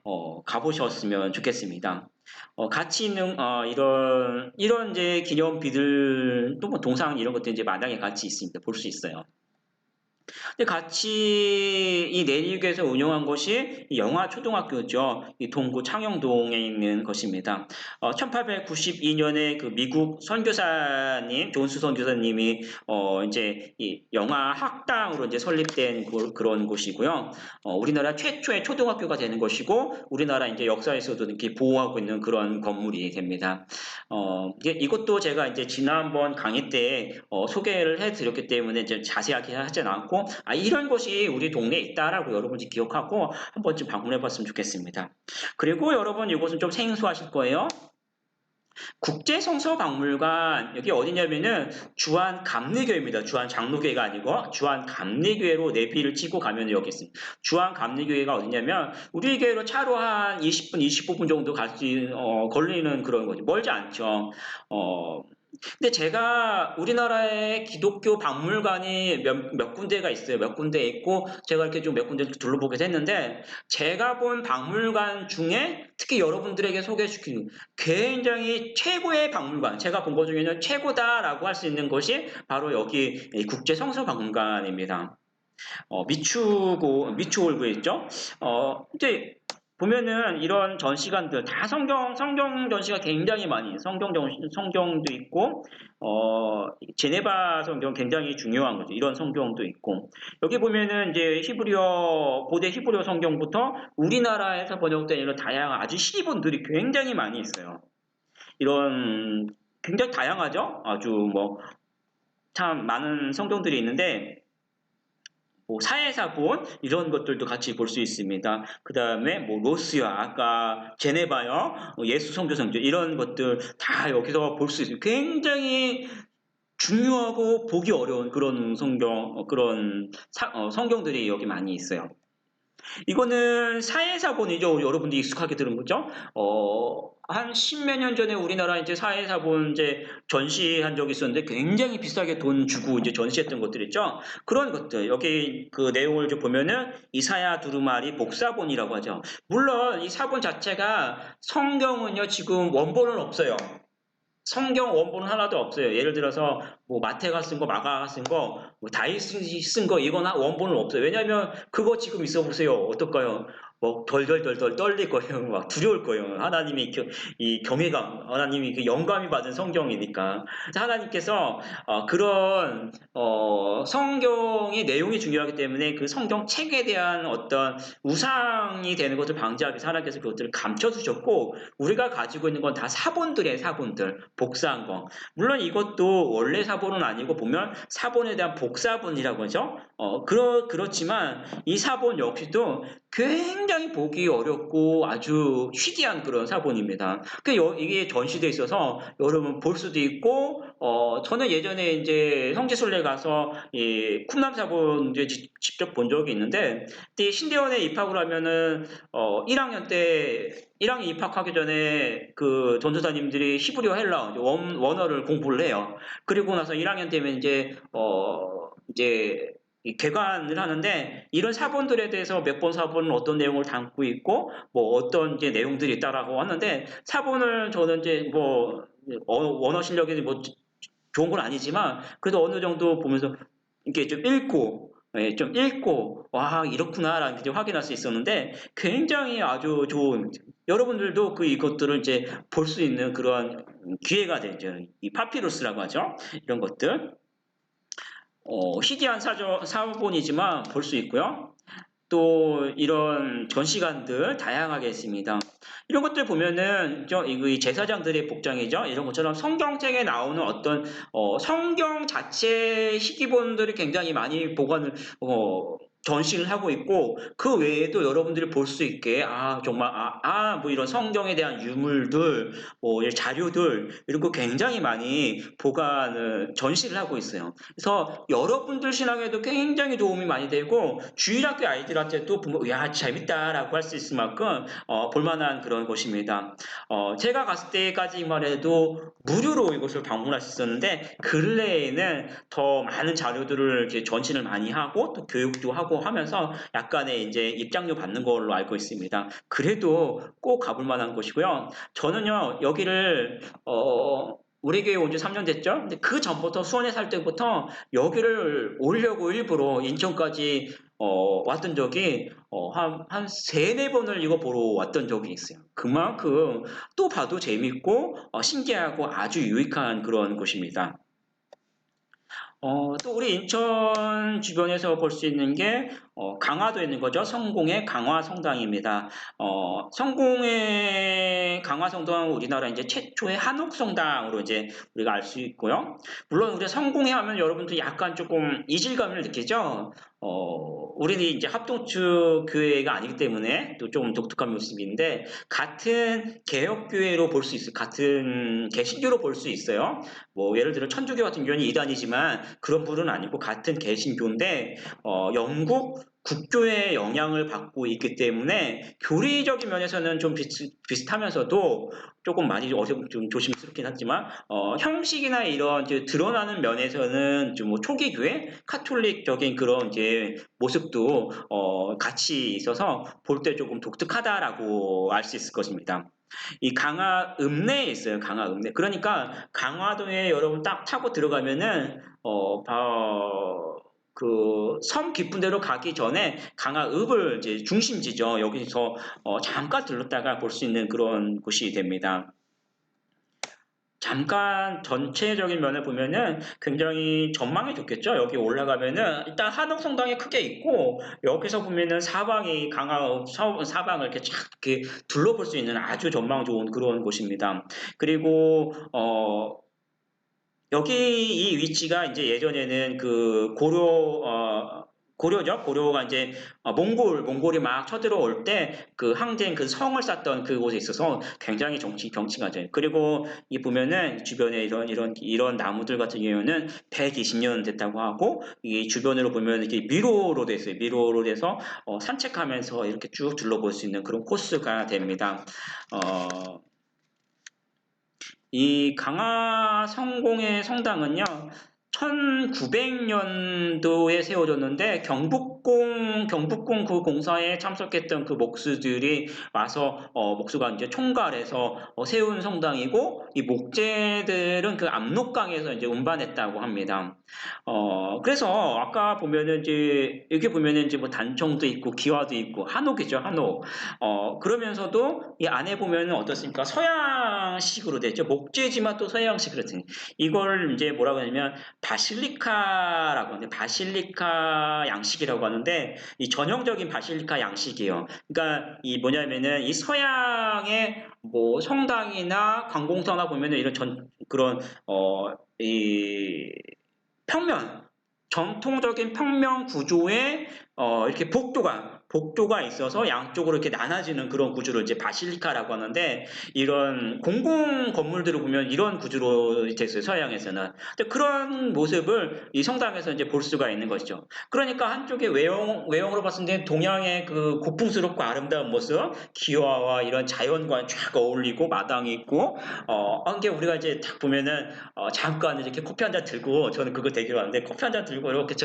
가보셨으면 좋겠습니다. 같이 있는 이런 이제 기념비들 또 뭐 동상 이런 것들 이제 마당에 같이 있습니다. 볼 수 있어요. 근데 같이 이 내륙에서 운영한 것이 이 영화초등학교죠. 이 동구 창녕동에 있는 것입니다. 1892년에 그 미국 선교사님, 존스 선교사님이 이제 이 영화 학당으로 이제 설립된 그런 곳이고요. 우리나라 최초의 초등학교가 되는 것이고, 우리나라 이제 역사에서도 이렇게 보호하고 있는 그런 건물이 됩니다. 이것도 제가 이제 지난번 강의 때 소개를 해드렸기 때문에 이제 자세하게 하진 않고, 이런 곳이 우리 동네에 있다라고 여러분이 기억하고 한 번쯤 방문해봤으면 좋겠습니다. 그리고 여러분 이곳은 좀 생소하실 거예요. 국제성서박물관 여기 어디냐면은 주한 감리교회입니다. 주한 장로교회가 아니고 주한 감리교회로 내비를 치고 가면 여기 있습니다. 주한 감리교회가 어디냐면 우리 교회로 차로 한 20분, 25분 정도 갈 수 걸리는 그런 거죠. 멀지 않죠. 근데 제가 우리나라에 기독교 박물관이 몇 군데가 있어요. 몇 군데 있고 제가 이렇게 좀 몇 군데 둘러보게 했는데 제가 본 박물관 중에 특히 여러분들에게 소개해주기 굉장히 최고의 박물관, 제가 본 것 중에는 최고다라고 할 수 있는 것이 바로 여기 국제성서박물관입니다. 미추홀구에 있죠. 이제 보면은 이런 전시관들 다 성경 전시가 굉장히 많이, 성경도 있고, 제네바 성경 굉장히 중요한 거죠. 이런 성경도 있고. 여기 보면은 이제 고대 히브리어 성경부터 우리나라에서 번역된 이런 다양한 아주 시본들이 굉장히 많이 있어요. 이런 굉장히 다양하죠? 아주 참 많은 성경들이 있는데, 사회사본 이런 것들도 같이 볼 수 있습니다. 그 다음에 로스요, 아까 제네바요, 예수 선교성전 이런 것들 다 여기서 볼 수 있어요. 굉장히 중요하고 보기 어려운 그런 그런 성경들이 여기 많이 있어요. 이거는 사회사본이죠. 여러분들이 익숙하게 들은 거죠. 한 십몇 년 전에 우리나라 이제 사회사본 이제 전시한 적이 있었는데 굉장히 비싸게 돈 주고 이제 전시했던 것들 있죠. 그런 것들 여기 그 내용을 좀 보면은 이사야 두루마리 복사본이라고 하죠. 물론 이 사본 자체가 성경은요 지금 원본은 없어요. 성경 원본은 하나도 없어요. 예를 들어서 마태가 쓴 거, 마가가 쓴 거, 다윗이 쓴 거 이거나 원본은 없어요. 왜냐하면 그거 지금 있어 보세요. 어떨까요? 덜덜덜덜 떨릴 거예요. 막 두려울 거예요. 하나님이 이 경외감, 하나님이 그 영감이 받은 성경이니까. 하나님께서 그런 성경의 내용이 중요하기 때문에 그 성경 책에 대한 어떤 우상이 되는 것을 방지하기 위해서 하나님께서 그것들을 감춰주셨고 우리가 가지고 있는 건 다 사본들의 사본들, 복사한 거. 물론 이것도 원래 사본은 아니고 보면 사본에 대한 복사본이라고 하죠. 그렇지만 이 사본 역시도 굉장히 보기 어렵고 아주 희귀한 그런 사본입니다. 이게 전시돼 있어서 여러분 볼 수도 있고, 저는 예전에 이제 성지순례 가서 이 쿰람 사본 이제 직접 본 적이 있는데, 그때 신대원에 입학을 하면은 1학년 입학하기 전에 그 전도사님들이 히브리어 헬라어 원어를 공부를 해요. 그리고 나서 1학년 되면 이제 이 개관을 하는데 이런 사본들에 대해서 몇 번 사본은 어떤 내용을 담고 있고 어떤 이제 내용들이 있다라고 하는데 사본을 저는 이제 원어 실력이 좋은 건 아니지만 그래도 어느 정도 보면서 이렇게 좀 읽고 와 이렇구나라는 게 확인할 수 있었는데 굉장히 아주 좋은 여러분들도 이것들을 이제 볼 수 있는 그런 기회가 되죠. 이 파피루스라고 하죠. 이런 것들. 희귀한 사본이지만 볼 수 있고요. 또 이런 전시관들 다양하게 있습니다. 이런 것들 보면은 이 제사장들의 복장이죠. 이런 것처럼 성경책에 나오는 어떤 성경 자체 희귀본들이 굉장히 많이 보관을 전시를 하고 있고 그 외에도 여러분들이 볼 수 있게 정말 이런 성경에 대한 유물들 자료들 이런 거 굉장히 많이 보관을 전시를 하고 있어요. 그래서 여러분들 신앙에도 굉장히 도움이 많이 되고 주일학교 아이들한테도 보면 야 재밌다라고 할 수 있을 만큼 볼만한 그런 곳입니다. 제가 갔을 때까지만 해도 무료로 이곳을 방문할 수 있었는데 근래에는 더 많은 자료들을 이렇게 전시를 많이 하고 또 교육도 하고 하면서 약간의 이제 입장료 받는 걸로 알고 있습니다. 그래도 꼭 가볼 만한 곳이고요. 저는요 여기를 우리 교회 온 지 3년 됐죠? 근데 그 전부터 수원에 살 때부터 여기를 오려고 일부러 인천까지 왔던 적이 한 세네 번을 이거 보러 왔던 적이 있어요. 그만큼 또 봐도 재밌고 신기하고 아주 유익한 그런 곳입니다. 또 우리 인천 주변에서 볼 수 있는 게 강화도에 있는 거죠. 성공의 강화성당입니다. 성공의 강화성당은 우리나라 이제 최초의 한옥성당으로 이제 우리가 알 수 있고요. 물론 우리가 성공회 하면 여러분들 약간 조금 이질감을 느끼죠. 우리는 이제 합동측 교회가 아니기 때문에 또 좀 독특한 모습인데 같은 개혁교회로 볼 수 있어요. 같은 개신교로 볼 수 있어요. 뭐 예를 들어 천주교 같은 경우는 이단이지만 그런 분은 아니고 같은 개신교인데 영국 국교의 영향을 받고 있기 때문에 교리적인 면에서는 좀 비슷하면서도 조금 많이 좀 조심스럽긴 하지만 형식이나 이런 이제 드러나는 면에서는 좀 뭐 초기 교회 카톨릭적인 그런 이제 모습도 같이 있어서 볼 때 조금 독특하다라고 알 수 있을 것입니다. 이 강화 읍내에 있어요. 강화 읍내. 그러니까 강화도에 여러분 딱 타고 들어가면은 그 섬 깊은 데로 가기 전에 강화읍을 이제 중심지죠. 여기서 잠깐 들렀다가 볼 수 있는 그런 곳이 됩니다. 잠깐 전체적인 면을 보면은 굉장히 전망이 좋겠죠. 여기 올라가면은 일단 한옥성당이 크게 있고 여기서 보면은 사방이 강화 사방을 이렇게 쫙 이렇게 둘러볼 수 있는 아주 전망 좋은 그런 곳입니다. 그리고 여기 이 위치가 이제 예전에는 그 고려죠. 고려가 이제 몽골이 막 쳐들어올 때 그 항쟁 그 성을 쌓던 그곳에 있어서 굉장히 경치가 돼. 그리고 이 보면은 주변에 이런 나무들 같은 경우는 120년 됐다고 하고 이 주변으로 보면 이렇게 미로로 돼 있어요. 미로로 돼서 산책하면서 이렇게 쭉 둘러볼 수 있는 그런 코스가 됩니다. 어, 이 강화 성공의 성당은요, 1900년도에 세워졌는데 경북공 그 공사에 참석했던 그 목수들이 와서 목수가 이제 총괄해서 세운 성당이고 이 목재들은 그 압록강에서 이제 운반했다고 합니다. 그래서 아까 보면은 이제 여기 보면은 이제 뭐 단청도 있고 기와도 있고 한옥이죠, 한옥. 그러면서도 이 안에 보면은 어떻습니까? 서양식으로 됐죠. 목재지만 또 서양식으로 된. 이걸 이제 뭐라고 하냐면 바실리카라고 하는데 바실리카 양식이라고 하는데 이 전형적인 바실리카 양식이에요. 그러니까 이 뭐냐면은 이 서양의 뭐 성당이나 관공서나 보면은 이런 그런 이 평면 전통적인 평면 구조의 이렇게 복도가 있어서 양쪽으로 이렇게 나눠지는 그런 구조를 이제 바실리카라고 하는데 이런 공공 건물들을 보면 이런 구조로 됐어요. 서양에서는. 근데 그런 모습을 이 성당에서 이제 볼 수가 있는 것이죠. 그러니까 한쪽에 외형으로 봤을 때 동양의 그 고풍스럽고 아름다운 모습, 기와와 이런 자연과 쫙 어울리고 마당이 있고 이게 우리가 이제 딱 보면은 잠깐 이렇게 커피 한 잔 들고 저는 그거 되게 좋아하는데 커피 한 잔 들고 이렇게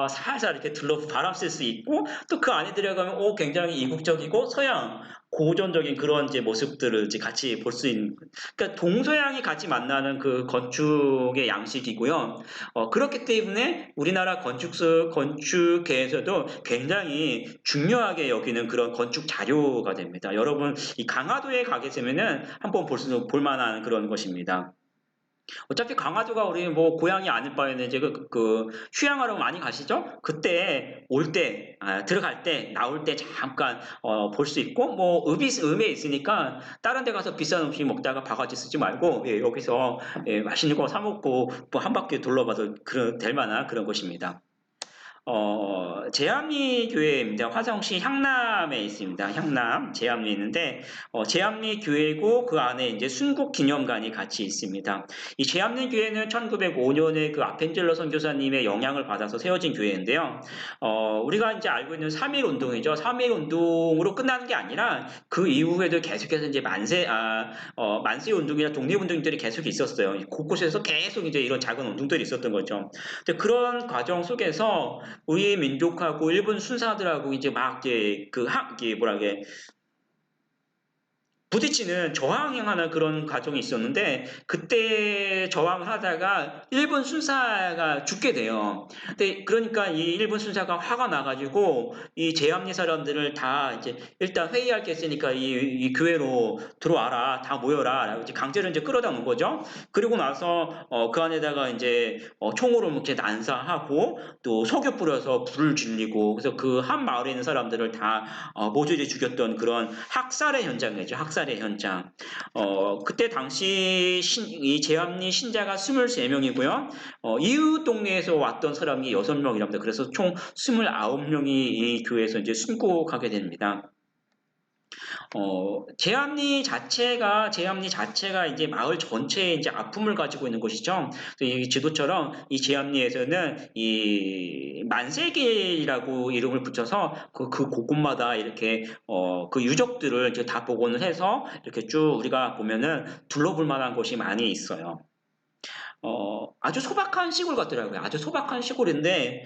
살살 이렇게 둘러 바람 쐴 수 있고 또 그 안에 들어가면 굉장히 이국적이고 서양 고전적인 그런 이제 모습들을 이제 같이 볼 수 있는 그러니까 동서양이 같이 만나는 그 건축의 양식이고요. 그렇기 때문에 우리나라 건축계에서도 굉장히 중요하게 여기는 그런 건축 자료가 됩니다. 여러분 이 강화도에 가게 되면은 한번 볼 만한 그런 것입니다. 어차피 강화도가 우리 뭐 고향이 아닐 바에는 이제 휴양하러 많이 가시죠? 그때 올 때, 들어갈 때, 나올 때 잠깐 볼 수 있고 뭐 읍에 있으니까 다른 데 가서 비싼 음식 먹다가 바가지 쓰지 말고 예, 여기서 예, 맛있는 거 사 먹고 뭐한 바퀴 둘러봐도 될 만한 그런 곳입니다. 제암리 교회입니다. 화성시 향남에 있습니다. 향남 제암리에 있는데 제암리 교회고 그 안에 이제 순국 기념관이 같이 있습니다. 이 제암리 교회는 1905년에 그 아펜젤러 선교사님의 영향을 받아서 세워진 교회인데요. 우리가 이제 알고 있는 3.1 운동이죠. 3.1 운동으로 끝나는 게 아니라 그 이후에도 계속해서 이제 만세 운동이나 독립 운동들이 계속 있었어요. 곳곳에서 계속 이제 이런 작은 운동들이 있었던 거죠. 근데 그런 과정 속에서 우리 민족하고 일본 순사들하고 이제 막 이제 이게 뭐라 게 부딪히는 저항하는 그런 과정이 있었는데 그때 저항을 하다가 일본 순사가 죽게 돼요. 근데 그러니까 이 일본 순사가 화가 나가지고 이 제암리 사람들을 다 이제 일단 회의할 게 있으니까 이 교회로 들어와라, 다 모여라, 이제 강제로 이제 끌어다온 거죠. 그리고 나서 그 안에다가 이제 총으로 이렇게 난사하고 또 석유 뿌려서 불을 질리고 그래서 그 한 마을에 있는 사람들을 다 모조리 죽였던 그런 학살의 현장이죠. 학살의 현장. 그때 당시 이 제암리 신자가 23명이고요. 이웃 동네에서 왔던 사람이 6명이랍니다. 그래서 총 29명이 이 교회에서 이제 순국하게 됩니다. 제암리 자체가 이제 마을 전체에 이제 아픔을 가지고 있는 곳이죠. 이 지도처럼 이 제암리에서는 이 만세기라고 이름을 붙여서 그 곳곳마다 이렇게 그 유적들을 이제 다 복원을 해서 이렇게 쭉 우리가 보면은 둘러볼 만한 곳이 많이 있어요. 아주 소박한 시골 같더라고요. 아주 소박한 시골인데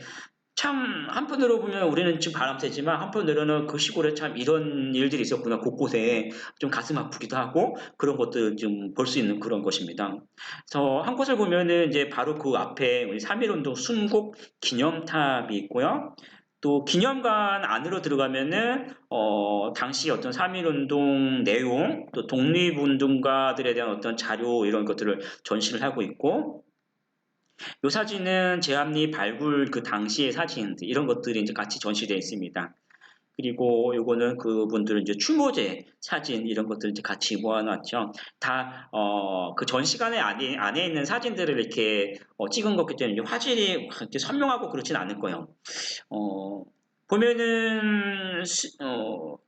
참 한편으로 보면 우리는 지금 바람새지만 한편으로는 그 시골에 참 이런 일들이 있었구나 곳곳에 좀 가슴 아프기도 하고 그런 것들 좀 볼 수 있는 그런 것입니다. 그래서 한 곳을 보면은 이제 바로 그 앞에 우리 3.1운동 순국 기념탑이 있고요. 또 기념관 안으로 들어가면은 당시 어떤 3.1운동 내용 또 독립운동가들에 대한 어떤 자료 이런 것들을 전시를 하고 있고 이 사진은 제암리 발굴 그 당시의 사진 이런 것들이 이제 같이 전시되어 있습니다. 그리고 요거는 그분들 이제 추모제 사진 이런 것들 이제 같이 모아놨죠. 다 그 전시관에 안에 있는 사진들을 이렇게 찍은 거기 때문에 화질이 그렇게 선명하고 그렇진 않을 거예요. 어, 보면은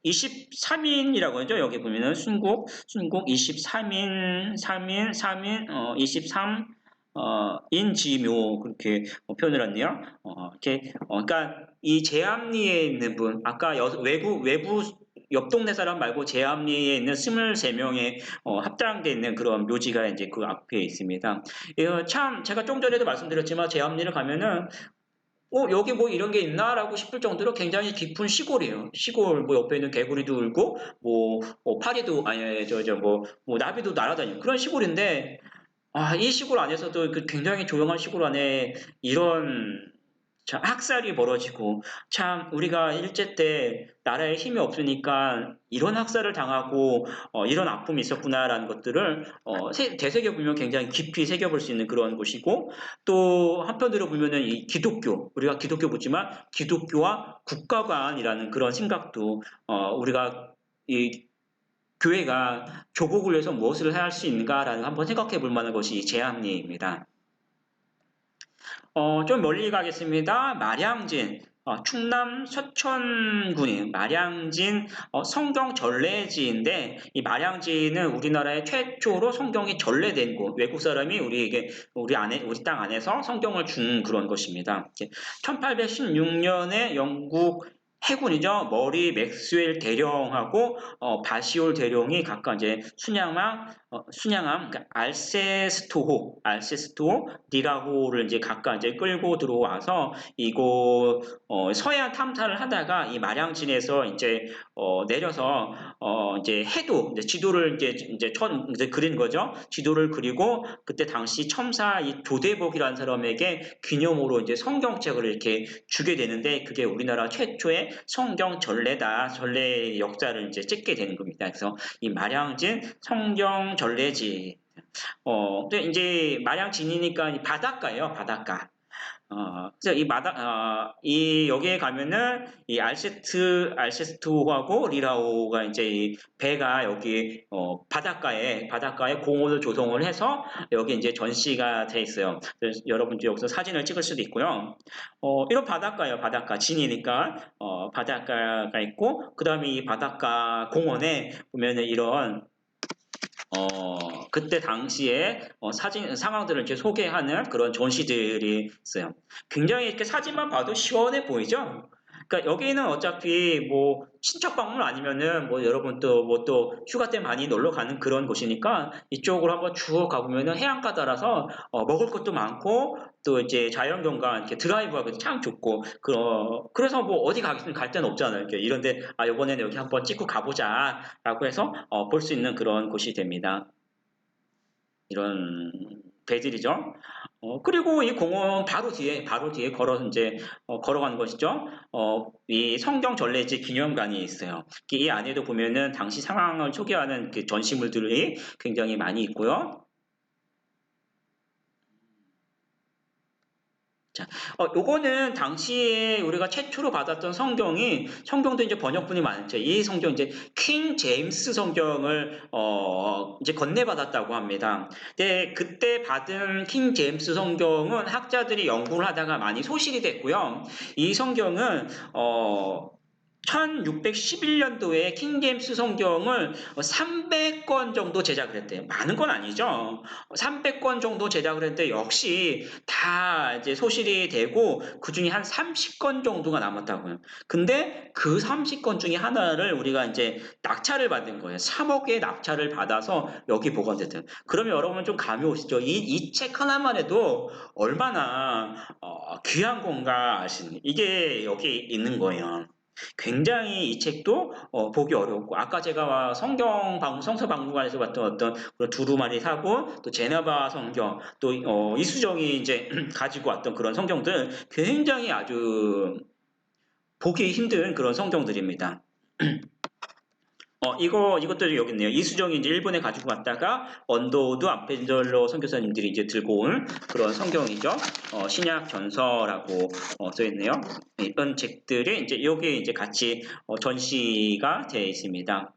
23인이라고 하죠. 여기 보면은 순국 23인 3인 3인 23 인지묘 그렇게 표현을 했네요. 이렇게 그러니까 이 제암리에 있는 분 아까 외부 옆 동네 사람 말고 제암리에 있는 23명의 합당되어 있는 그런 묘지가 이제 그 앞에 있습니다. 이거 참 제가 좀 전에도 말씀드렸지만 제암리를 가면은 여기 뭐 이런 게 있나라고 싶을 정도로 굉장히 깊은 시골이에요. 시골 뭐 옆에 있는 개구리도 울고 파리도 아니 뭐 나비도 날아다니고 그런 시골인데 이 시골 안에서도 그 굉장히 조용한 시골 안에 이런 참 학살이 벌어지고 참 우리가 일제 때 나라에 힘이 없으니까 이런 학살을 당하고 이런 아픔이 있었구나라는 것들을 되새겨보면 굉장히 깊이 새겨볼 수 있는 그런 곳이고 또 한편으로 보면은 이 기독교 우리가 기독교 보지만 기독교와 국가관이라는 그런 생각도 우리가 이 교회가 조국을 위해서 무엇을 할 수 있는가라는 한번 생각해 볼 만한 것이 제암리입니다. 좀 멀리 가겠습니다. 마량진, 충남 서천군인 마량진 성경 전래지인데 이 마량진은 우리나라의 최초로 성경이 전래된 곳, 외국 사람이 우리 땅 안에서 성경을 준 그런 것입니다. 1816년에 영국 해군이죠. 머리 맥스웰 대령하고 바시올 대령이 각각 이제 순양함, 그러니까 알세스토호, 니라호를 이제 각각 이제 끌고 들어와서 이곳 서해안 탐사를 하다가 이 마량진에서 이제 내려서 이제 해도 이제 지도를 이제 그린 거죠. 지도를 그리고 그때 당시 첨사 이 조대복이라는 사람에게 기념으로 이제 성경책을 이렇게 주게 되는데 그게 우리나라 최초의 성경 전래의 역사를 이제 찍게 되는 겁니다. 그래서 이 마량진 성경 전래지. 근데 이제 마량진이니까 이 바닷가예요, 바닷가. 그래서 여기에 가면은 이 알세스투하고 리라오가 이제 이 배가 여기 바닷가에 공원을 조성을 해서 여기 이제 전시가 돼 있어요. 그래서 여러분 여기서 사진을 찍을 수도 있고요. 이런 바닷가예요, 바닷가 진이니까 바닷가가 있고 그 다음에 이 바닷가 공원에 보면은 이런 그때 당시에 상황들을 이렇게 소개하는 그런 전시들이 있어요. 굉장히 이렇게 사진만 봐도 시원해 보이죠? 그러니까 여기는 어차피 뭐 친척 방문 아니면은 뭐 여러분 또 뭐 또 휴가 때 많이 놀러 가는 그런 곳이니까 이쪽으로 한번 쭉 가보면은 해안가 따라서 먹을 것도 많고 또 이제 자연경관 이렇게 드라이브하기도 참 좋고 그래서 뭐 어디 갈 데는 없잖아요. 이렇게 이런데 이번에는 여기 한번 찍고 가보자라고 해서 볼 수 있는 그런 곳이 됩니다. 이런 배들이죠. 그리고 이 공원 바로 뒤에 걸어가는 것이죠. 이 성경 전래지 기념관이 있어요. 이 안에도 보면은 당시 상황을 소개하는 그 전시물들이 굉장히 많이 있고요. 자, 요거는 당시에 우리가 최초로 받았던 성경도 이제 번역본이 많죠. 이 성경, 이제, 킹 제임스 성경을, 이제 건네받았다고 합니다. 근데 그때 받은 킹 제임스 성경은 학자들이 연구를 하다가 많이 소실이 됐고요. 이 성경은, 1611년도에 킹제임스 성경을 300권 정도 제작을 했대요. 많은 건 아니죠. 300권 정도 제작을 했는데 역시 다 이제 소실이 되고 그 중에 한 30권 정도가 남았다고요. 근데 그 30권 중에 하나를 우리가 이제 낙찰을 받은 거예요. 3억의 낙찰을 받아서 여기 보관됐대요. 그러면 여러분 좀 감이 오시죠? 이 책 하나만 해도 얼마나 귀한 건가 아시는 이게 여기 있는 거예요. 굉장히 이 책도 보기 어렵고 아까 제가 성서박물관에서 봤던 어떤 그런 두루마리 사본 또 제네바 성경 또 이수정이 이제 가지고 왔던 그런 성경들 굉장히 아주 보기 힘든 그런 성경들입니다. 이것도 여기 있네요. 이수정이 이제 일본에 가지고 왔다가 언더우드 아펜젤러 선교사님들이 이제 들고 온 그런 성경이죠. 신약 전서라고 써 있네요. 이런 책들이 이제 여기에 이제 같이 전시가 되어 있습니다.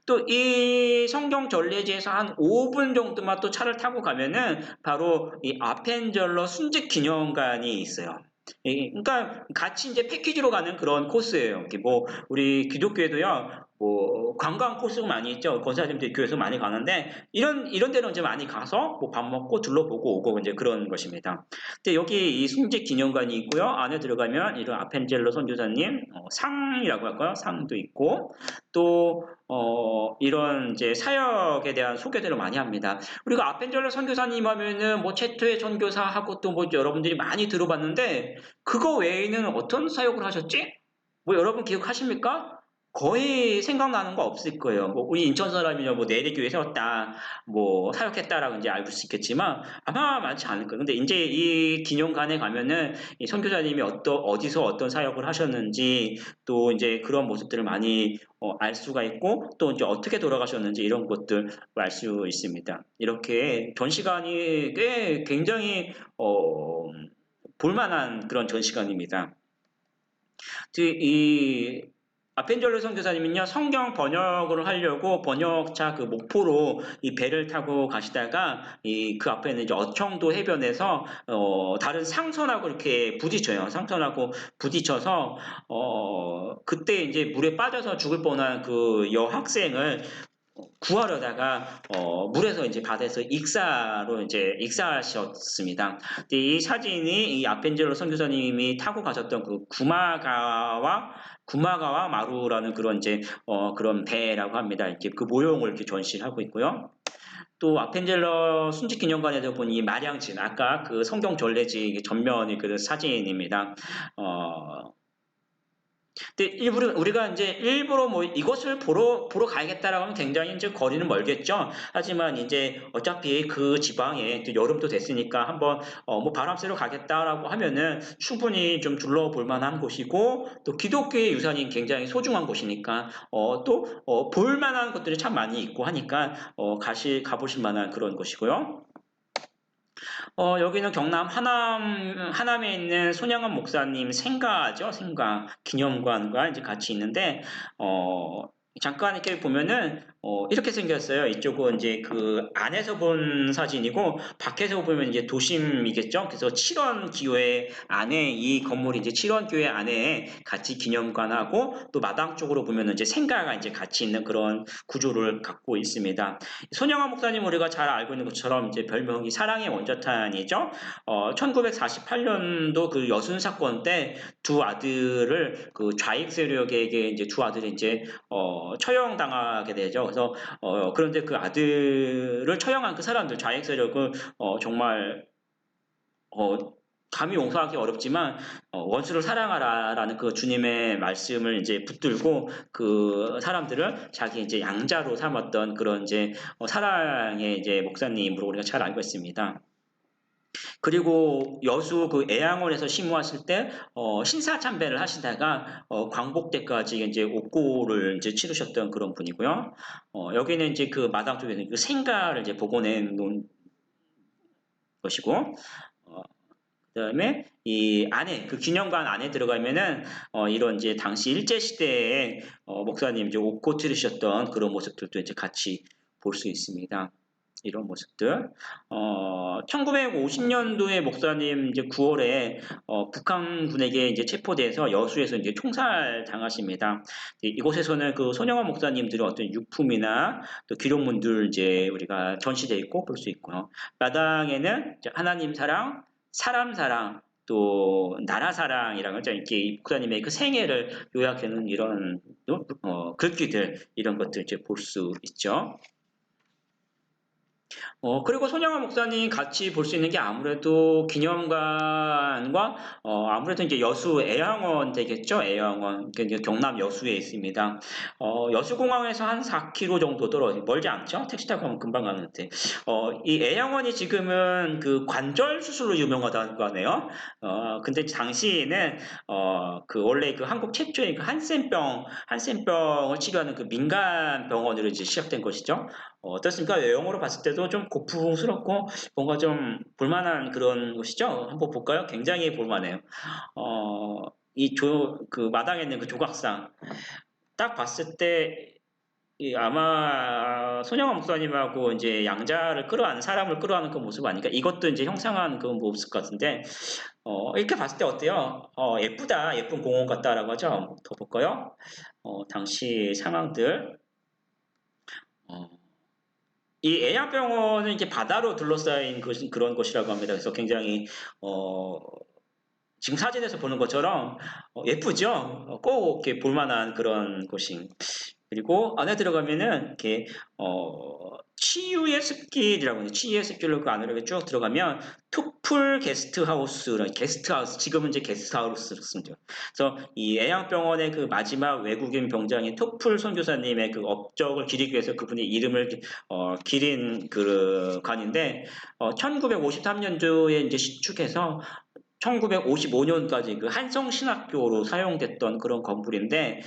또 이 성경 전례지에서 한 5분 정도만 또 차를 타고 가면은 바로 이 아펜젤러 순직 기념관이 있어요. 그러니까 같이 이제 패키지로 가는 그런 코스예요. 뭐 우리 기독교에도요, 뭐 관광 코스가 많이 있죠. 권사님들 교회에서 많이 가는데 이런 데는 이제 많이 가서 뭐 밥 먹고 둘러보고 오고 이제 그런 것입니다. 근데 여기 이 순직 기념관이 있고요. 안에 들어가면 이런 아펜젤러 선교사님 상이라고 할까요? 상도 있고 또 이런 이제 사역에 대한 소개들을 많이 합니다. 우리가 아펜젤러 선교사님 하면은 뭐 최초의 선교사하고 또 뭐 여러분들이 많이 들어봤는데 그거 외에는 어떤 사역을 하셨지? 뭐 여러분 기억하십니까? 거의 생각나는 거 없을 거예요. 뭐 우리 인천 사람이냐 뭐 내리교회 세웠다, 뭐 사역했다라고 이제 알고 수 있겠지만 아마 많지 않을 거예요. 근데 이제 이 기념관에 가면은 이 선교사님이 어디서 어떤 사역을 하셨는지 또 이제 그런 모습들을 많이 알 수가 있고 또 이제 어떻게 돌아가셨는지 이런 것들 알 수 있습니다. 이렇게 전시관이 꽤 굉장히 볼만한 그런 전시관입니다. 이 아펜젤로 선교사님은요 성경 번역을 하려고 번역차 그 목포로 이 배를 타고 가시다가 그 앞에는 이제 어청도 해변에서 다른 상선하고 이렇게 부딪혀요. 상선하고 부딪혀서 그때 이제 물에 빠져서 죽을 뻔한 그 여학생을 구하려다가 물에서 이제 바다에서 익사하셨습니다. 근데 이 사진이 이 아펜젤로 선교사님이 타고 가셨던 그 구마가와 마루라는 그런 이제 그런 배라고 합니다. 이렇게 그 모형을 이렇게 전시하고 있고요. 또 아펜젤러 순직기념관에서 본 이 마량진 아까 그 성경 전래지 전면의 그 사진입니다. 근데 우리가 이제 일부러 뭐 이것을 보러 가야겠다라고 하면 굉장히 이제 거리는 멀겠죠. 하지만 이제 어차피 그 지방에 여름도 됐으니까 한번 뭐 바람 쐬러 가겠다라고 하면은 충분히 좀 둘러볼 만한 곳이고 또 기독교의 유산이 굉장히 소중한 곳이니까 또 볼 만한 것들이 참 많이 있고 하니까 가보실 만한 그런 곳이고요. 여기는 경남 하남에 있는 손양원 목사님 생가죠, 생가 기념관과 이제 같이 있는데, 잠깐 이렇게 보면은 이렇게 생겼어요. 이쪽은 이제 그 안에서 본 사진이고 밖에서 보면 이제 도심이겠죠. 그래서 칠원교회 안에 이 건물이 이제 칠원교회 안에 같이 기념관하고 또 마당 쪽으로 보면은 이제 생가가 이제 같이 있는 그런 구조를 갖고 있습니다. 손영아 목사님 우리가 잘 알고 있는 것처럼 이제 별명이 사랑의 원자탄이죠. 1948년도 그 여순 사건 때 두 아들을 그 좌익 세력에게 이제 두 아들이 이제 처형당하게 되죠. 그래서 그런데 그 아들을 처형한 그 사람들 좌익 세력은 정말 어, 감히 용서하기 어렵지만 원수를 사랑하라라는 그 주님의 말씀을 이제 붙들고 그 사람들을 자기 이제 양자로 삼았던 그런 이제 사랑의 이제 목사님으로 우리가 잘 알고 있습니다. 그리고 여수 그 애양원에서 심우하실 때 신사참배를 하시다가 광복대까지 이제 옥고를 이제 치르셨던 그런 분이고요. 여기는 이제 그 마당 쪽에는 그 생가를 이제 복원해 놓은 것이고, 그다음에 이 안에 그 기념관 안에 들어가면은 이런 이제 당시 일제 시대에 목사님 이제 옥고 치르셨던 그런 모습들도 이제 같이 볼 수 있습니다. 이런 모습들. 1950년도에 목사님 이제 9월에 북한군에게 이제 체포돼서 여수에서 이제 총살 당하십니다. 이곳에서는 그 손영환 목사님들의 어떤 유품이나 또 기록물들 이제 우리가 전시되어 있고 볼 수 있고요. 마당에는 하나님 사랑, 사람 사랑, 또 나라 사랑이라는 거죠. 이렇게 목사님의 그 생애를 요약하는 이런 글귀들 이런 것들 이제 볼 수 있죠. 그리고 손영아 목사님 같이 볼 수 있는 게 아무래도 기념관과, 아무래도 이제 여수 애양원 되겠죠? 애양원. 경남 여수에 있습니다. 여수공항에서 한 4km 정도 멀지 않죠? 택시 타고 가면 금방 가는데. 이 애양원이 지금은 그 관절 수술로 유명하다고 하네요. 근데 당시에는, 그 원래 그 한국 최초의 그 한센병을 치료하는 그 민간 병원으로 이제 시작된 것이죠. 어떻습니까? 영어로 봤을 때도 좀 고풍스럽고 뭔가 좀 볼만한 그런 곳이죠? 한번 볼까요? 굉장히 볼만해요. 그 마당에 있는 그 조각상. 딱 봤을 때, 아마 손영아 목사님하고 이제 양자를 끌어안는, 사람을 끌어안는 그 모습 아닐까? 이것도 이제 형상한 그 모습 같은데, 이렇게 봤을 때 어때요? 예쁘다, 예쁜 공원 같다라고 하죠? 더 볼까요? 당시 상황들. 어, 이 애양병원은 이제 바다로 둘러싸인 그런 곳이라고 합니다. 그래서 굉장히 어, 지금 사진에서 보는 것처럼 예쁘죠? 꼭 이렇게 볼만한 그런 곳이. 그리고 안에 들어가면은 이렇게 치유의 숲길이라고 해요. 치유의 숲길로 그 안으로 쭉 들어가면 투풀 게스트하우스 지금은 이제 게스트하우스로 씁니다. 그래서 이 애양병원의 그 마지막 외국인 병장인 투풀 선교사님의 그 업적을 기리기 위해서 그분의 이름을 기린 그 관인데 1953년도에 이제 시축해서 1955년까지 그 한성신학교로 사용됐던 그런 건물인데,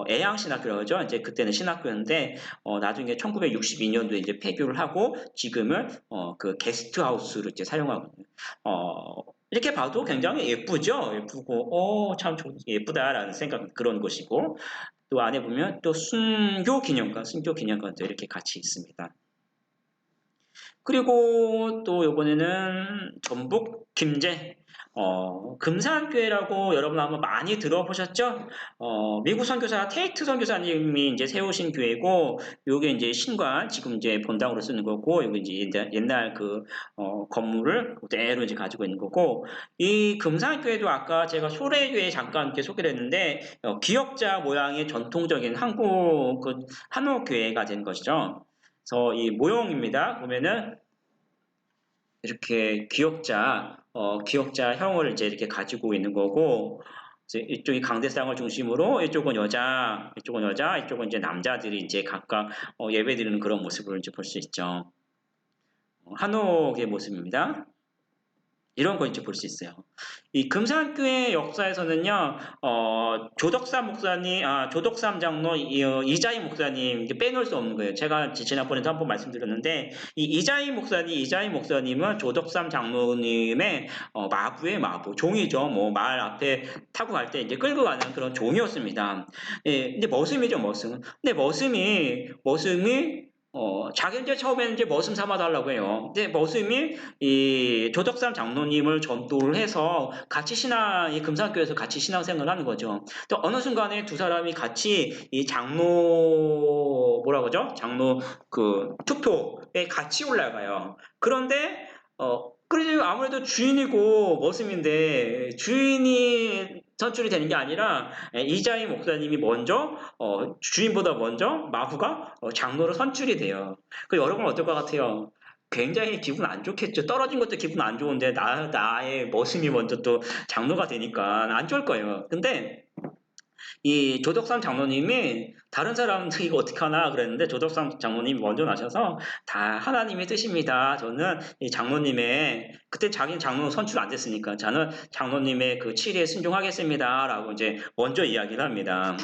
애양신학교라고 하죠. 이제 그때는 신학교였는데, 나중에 1962년도에 이제 폐교를 하고, 지금은, 그 게스트하우스로 이제 사용하고, 이렇게 봐도 굉장히 예쁘죠? 예쁘고, 참 예쁘다라는 생각, 그런 곳이고, 또 안에 보면 또 순교 기념관도 이렇게 같이 있습니다. 그리고 또 이번에는 전북 김제 금산교회라고 여러분 아마 많이 들어보셨죠? 미국 선교사 테이트 선교사님이 이제 세우신 교회고, 요게 이제 신관 지금 이제 본당으로 쓰는 거고, 요게 이제 옛날 그 건물을 그대로 이제 가지고 있는 거고, 이 금산교회도 아까 제가 소래교회 잠깐 이렇게 소개를 했는데 기역자 모양의 전통적인 한국 그 한옥교회가 된 것이죠. 그래서 이 모형입니다. 보면은 이렇게 기역자형을 이제 이렇게 가지고 있는 거고, 이제 이쪽이 강대상을 중심으로 이쪽은 여자, 이쪽은 이제 남자들이 이제 각각 예배 드리는 그런 모습을 이제 볼 수 있죠. 한옥의 모습입니다. 이런 거 이제 볼 수 있어요. 이 금산교회 역사에서는요, 조덕삼 목사님, 조덕삼 장로, 이자희 목사님, 이게 빼놓을 수 없는 거예요. 제가 지난번에도 한번 말씀드렸는데, 이자희 목사님은 조덕삼 장로님의, 마부의 마부, 종이죠. 뭐, 말 앞에 타고 갈 때 이제 끌고 가는 그런 종이었습니다. 예, 근데 머슴이죠, 머슴. 근데 머슴이, 자기 이제 처음에는 이제 머슴 삼아달라고 해요. 근데 머슴이 이 조덕삼 장로님을 전도를 해서 같이 이 금산교에서 같이 신앙생활을 하는 거죠. 또 어느 순간에 두 사람이 같이 이 뭐라 그러죠? 장로 그 투표에 같이 올라가요. 그런데 그래도 아무래도 주인이고 머슴인데 주인이 선출이 되는 게 아니라 이자희 목사님이 먼저 주인보다 먼저 마부가 장로로 선출이 돼요. 그 여러분 어떨 것 같아요? 굉장히 기분 안 좋겠죠. 떨어진 것도 기분 안 좋은데 나의 머슴이 먼저 또 장로가 되니까 안 좋을 거예요. 근데 이 조덕삼 장로님이 다른 사람들 이거 어떡하나 그랬는데 조덕삼 장로님이 먼저 나셔서 다 하나님의 뜻입니다. 저는 이 장로님의 그때 자기는 장로 선출 안 됐으니까 저는 장로님의 그 치리에 순종하겠습니다라고 이제 먼저 이야기를 합니다.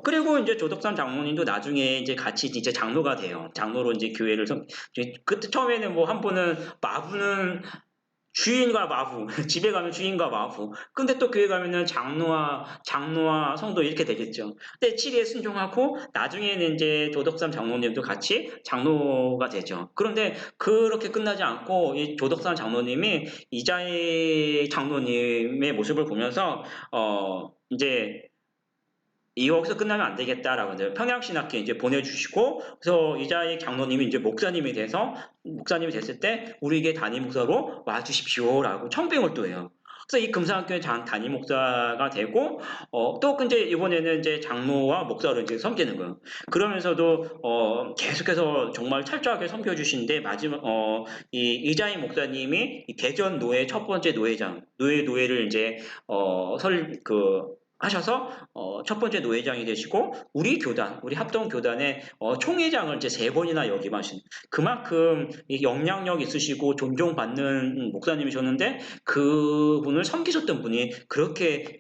그리고 이제 조덕삼 장로님도 나중에 이제 같이 이제 장로가 돼요. 장로로 이제 교회를 그때 처음에는 뭐 한 분은 마부는 주인과 마부, 집에 가면 주인과 마부. 근데 또 교회 가면은 장로와 성도 이렇게 되겠죠. 근데 치리에 순종하고 나중에는 이제 조덕삼 장로님도 같이 장로가 되죠. 그런데 그렇게 끝나지 않고 이 조덕삼 장로님이 이자희 장로님의 모습을 보면서 이제 여기서 끝나면 안 되겠다라고 이제 평양신학회 이제 보내주시고, 그래서 이자희 장로님이 이제 목사님이 됐을 때, 우리에게 담임 목사로 와주십시오라고 청빙을 또 해요. 그래서 이 금산학교의 담임 목사가 되고, 또 이제 이번에는 이제 장로와 목사로 이제 섬기는 거예요. 그러면서도, 계속해서 정말 철저하게 섬겨주시는데, 이자희 목사님이 이 대전 노회 첫 번째 노회를 이제, 하셔서 첫 번째 노회장이 되시고 우리 합동 교단의 총회장을 이제 세 번이나 역임하신 그만큼 영향력 있으시고 존경받는 목사님이셨는데 그분을 섬기셨던 분이 그렇게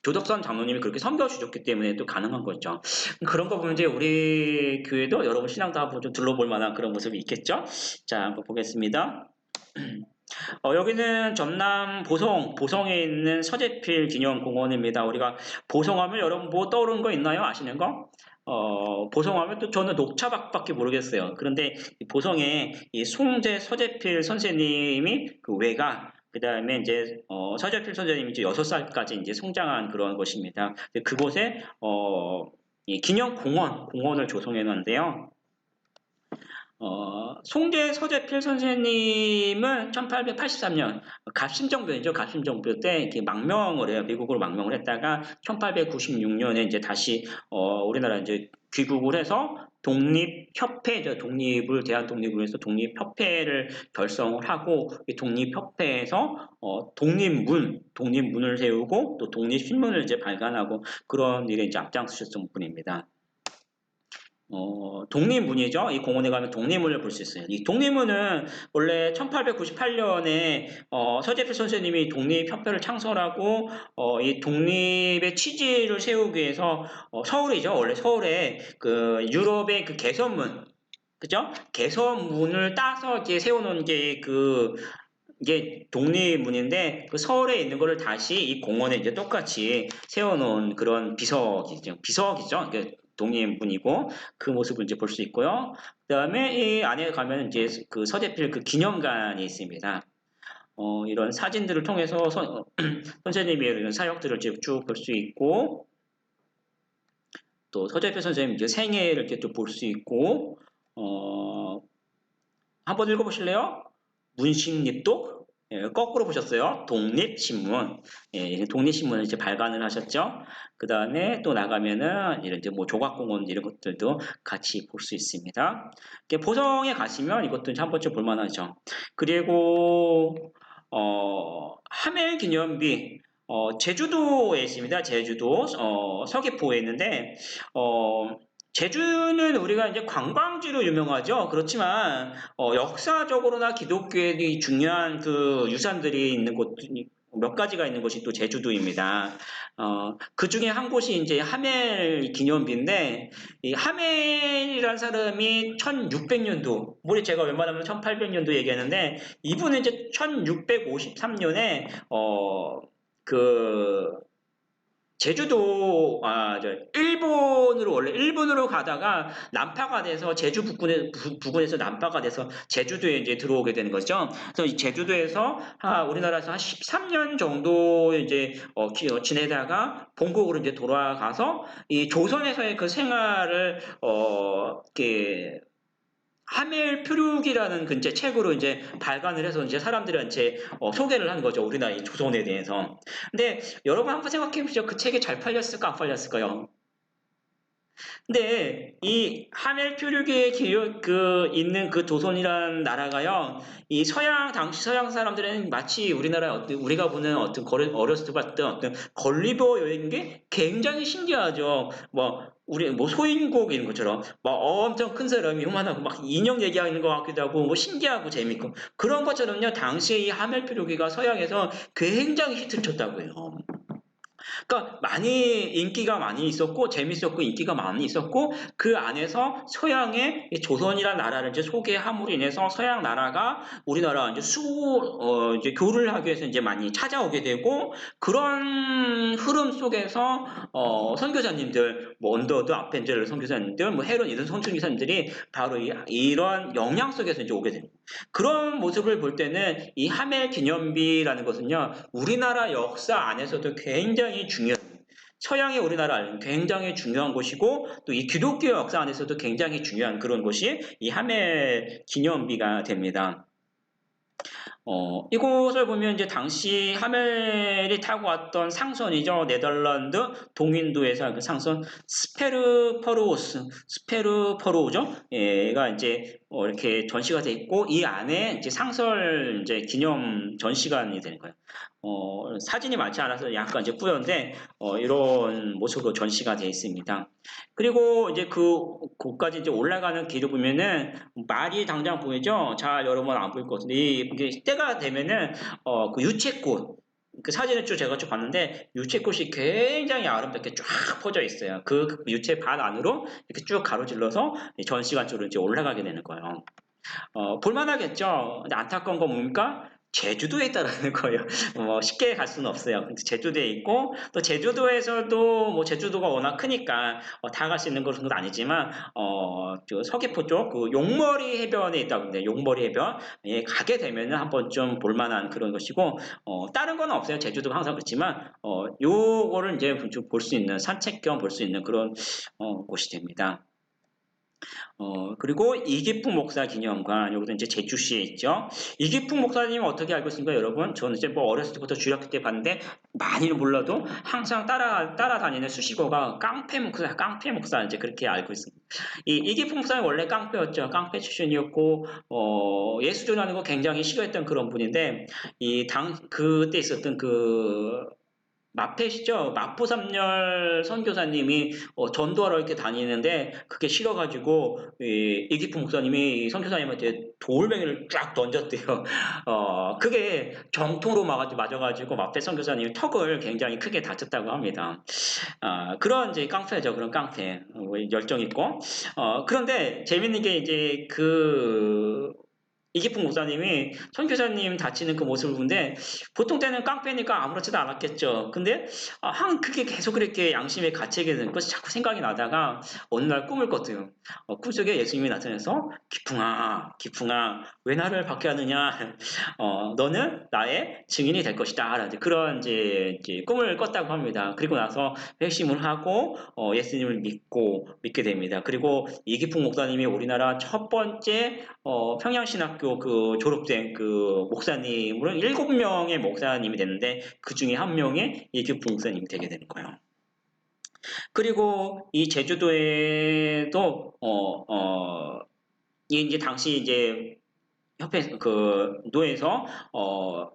조덕선 장로님이 그렇게 섬겨주셨기 때문에 또 가능한 거죠. 그런 거 보면 이제 우리 교회도 여러분 신앙도 한번 좀 둘러볼 만한 그런 모습이 있겠죠. 자, 한번 보겠습니다. 여기는 전남 보성에 있는 서재필 기념공원입니다. 우리가 보성하면 여러분 뭐 떠오르는 거 있나요? 아시는 거? 보성하면 또 저는 녹차밭밖에 모르겠어요. 그런데 이 보성에 이 송재 서재필 선생님이 그 외가 그 다음에 이제 서재필 선생님이 이제 6살까지 이제 성장한 그런 곳입니다. 그곳에 이 공원을 조성해 놨는데요. 송재 서재필 선생님은 1883년 갑신정변이죠. 갑신정변 때 이렇게 망명을 해요. 미국으로 망명을 했다가 1896년에 이제 다시 우리나라 이제 귀국을 해서 대한 독립을 위해서 독립협회를 결성을 하고 이 독립협회에서 독립문을 세우고 또 독립신문을 이제 발간하고 그런 일에 이제 앞장서셨던 분입니다. 독립문이죠. 이 공원에 가면 독립문을 볼 수 있어요. 이 독립문은 원래 1898년에 서재필 선생님이 독립협회를 창설하고 이 독립의 취지를 세우기 위해서 서울이죠. 원래 서울에 그 유럽의 그 개선문, 그죠? 개선문을 따서 이제 세워놓은 이게 독립문인데 그 서울에 있는 거를 다시 이 공원에 이제 똑같이 세워놓은 그런 비석이죠. 독립문이고 그 모습을 이제 볼 수 있고요. 그다음에 이 안에 가면 이제 그 서재필 그 기념관이 있습니다. 이런 사진들을 통해서 선생님의 이런 사역들을 쭉 볼 수 있고 또 서재필 선생님 이제 생애를 이렇게 또 볼 수 있고 한번 읽어보실래요? 문식립독 거꾸로 보셨어요. 독립신문. 독립신문을 이제 발간을 하셨죠. 그 다음에 또 나가면은 이런 이제 뭐 조각공원 이런 것들도 같이 볼 수 있습니다. 보성에 가시면 이것도 한 번쯤 볼 만하죠. 그리고 하멜기념비 제주도에 있습니다. 제주도 서귀포에 있는데 제주는 우리가 이제 관광지로 유명하죠. 그렇지만 역사적으로나 기독교의 중요한 그 유산들이 있는 곳 몇 가지가 있는 곳이 또 제주도입니다. 그 중에 한 곳이 이제 하멜 기념비인데 이 하멜이라는 사람이 1600년도, 우리 제가 웬만하면 1800년도 얘기하는데 이분은 이제 1653년에 그 제주도, 일본으로, 원래 일본으로 가다가 난파가 돼서 제주 부근에서 난파가 돼서 제주도에 이제 들어오게 되는 거죠. 그래서 이 제주도에서, 우리나라에서 한 13년 정도 이제, 지내다가 본국으로 이제 돌아가서 이 조선에서의 그 생활을, 이렇게, 하멜 표류기라는 그 이제 책으로 이제 발간을 해서 이제 사람들한테 소개를 하는 거죠. 우리나라 이 조선에 대해서. 근데 여러분 한번 생각해 보시죠. 그 책이 잘 팔렸을까 안 팔렸을까요? 근데 이 하멜 표류기에 있는 그 조선이라는 나라가요, 이 당시 서양 사람들은 마치 우리나라 우리가 보는 어렸을 때 봤던 어떤 걸리버 여행인 게 굉장히 신기하죠. 우리 소인국 이런 것처럼 막 엄청 큰 사람이 요만하고 막 인형 얘기하는 것 같기도 하고 뭐 신기하고 재밌고 그런 것처럼요. 당시에 이 하멜 표류기가 서양에서 굉장히 히트를 쳤다고요. 그러니까 인기가 많이 있었고 재밌었고 인기가 많이 있었고 그 안에서 서양의 조선이라는 나라를 이제 소개함으로 인해서 서양 나라가 우리나라 이제 이제 교류를 하기 위해서 이제 많이 찾아오게 되고 그런 흐름 속에서 선교사님들 뭐 언더드 아펜젤 선교사님들 뭐 헤론 이런 선교사님들이 바로 이런 영향 속에서 이제 오게 됩니다. 그런 모습을 볼 때는 이 하멜 기념비라는 것은요, 우리나라 역사 안에서도 굉장히 서양의 우리나라는 굉장히 중요한 곳이고, 또 이 기독교 역사 안에서도 굉장히 중요한 그런 곳이 이 하멜 기념비가 됩니다. 이곳을 보면 이제 당시 하멜이 타고 왔던 상선이죠. 네덜란드 동인도에서 그 상선 스페르퍼로우죠. 얘가 이제 이렇게 전시가 돼 있고 이 안에 이제 상설 이제 기념 전시관이 되는 거예요. 사진이 많지 않아서 약간 이제 뿌연데 이런 모습으로 전시가 되어 있습니다. 그리고 이제 곳까지 이제 올라가는 길을 보면은 말이 당장 보이죠? 자, 여러분 안 보일 것 같은데 이게 때가 되면은 그 유채꽃 그 사진을 제가 쭉 봤는데 유채꽃이 굉장히 아름답게 쫙 퍼져 있어요. 그 유채 밭 안으로 이렇게 쭉 가로질러서 전시관 쪽으로 이제 올라가게 되는 거예요. 볼만하겠죠? 근데 안타까운 건 뭡니까? 제주도에 있다라는 거예요. 쉽게 갈 수는 없어요. 근데 제주도에 있고, 또 제주도에서도, 뭐, 제주도가 워낙 크니까, 다 갈 수 있는 것은 아니지만, 저 서귀포 쪽, 그 용머리 해변에 있다고 합니다. 용머리 해변. 예, 가게 되면은 한번 좀 볼만한 그런 것이고, 다른 건 없어요. 제주도가 항상 그렇지만, 요거를 이제 볼 수 있는, 산책 겸 볼 수 있는 그런, 곳이 됩니다. 그리고 이기풍 목사 기념관, 여기도 이제 제주시에 있죠. 이기풍 목사님 어떻게 알고 있습니까, 여러분? 저는 이제 뭐 어렸을 때부터 주일학교 때 봤는데, 많이는 몰라도 항상 따라다니는 수식어가 깡패 목사, 이제 그렇게 알고 있습니다. 이기풍 목사님 원래 깡패였죠. 깡패 출신이었고, 예수전하는 거 굉장히 싫어했던 그런 분인데, 그때 있었던 마펫이죠. 마포삼열 선교사님이 전도하러 이렇게 다니는데 그게 싫어가지고 이기프 목사님이 선교사님한테 돌멩이를 쫙 던졌대요. 그게 정통으로 맞아가지고 마펫 선교사님이 턱을 굉장히 크게 다쳤다고 합니다. 그런 이제 깡패죠. 그런 깡패. 열정 있고. 그런데 재밌는 게 이제 이기풍 목사님이 선교사님 다치는 그 모습을 보는데 보통 때는 깡패니까 아무렇지도 않았겠죠. 근데 그게 계속 그렇게 양심에 갇히게 되는 것이 자꾸 생각이 나다가 어느 날 꿈을 꿨대요. 꿈속에 예수님이 나타나서 기풍아 왜 나를 박해 하느냐. 너는 나의 증인이 될 것이다. 라는 그런 이제 꿈을 꿨다고 합니다. 그리고 나서 회심을 하고 예수님을 믿게 됩니다. 그리고 이기풍 목사님이 우리나라 첫 번째 평양신학교 그 졸업생 그 목사님으로는 7명의 목사님이 되는데 그 중에 한 명의 이기풍 목사님이 되게 되는 거예요. 그리고 이 제주도에도 이제 당시 이제 협회 그 노회에서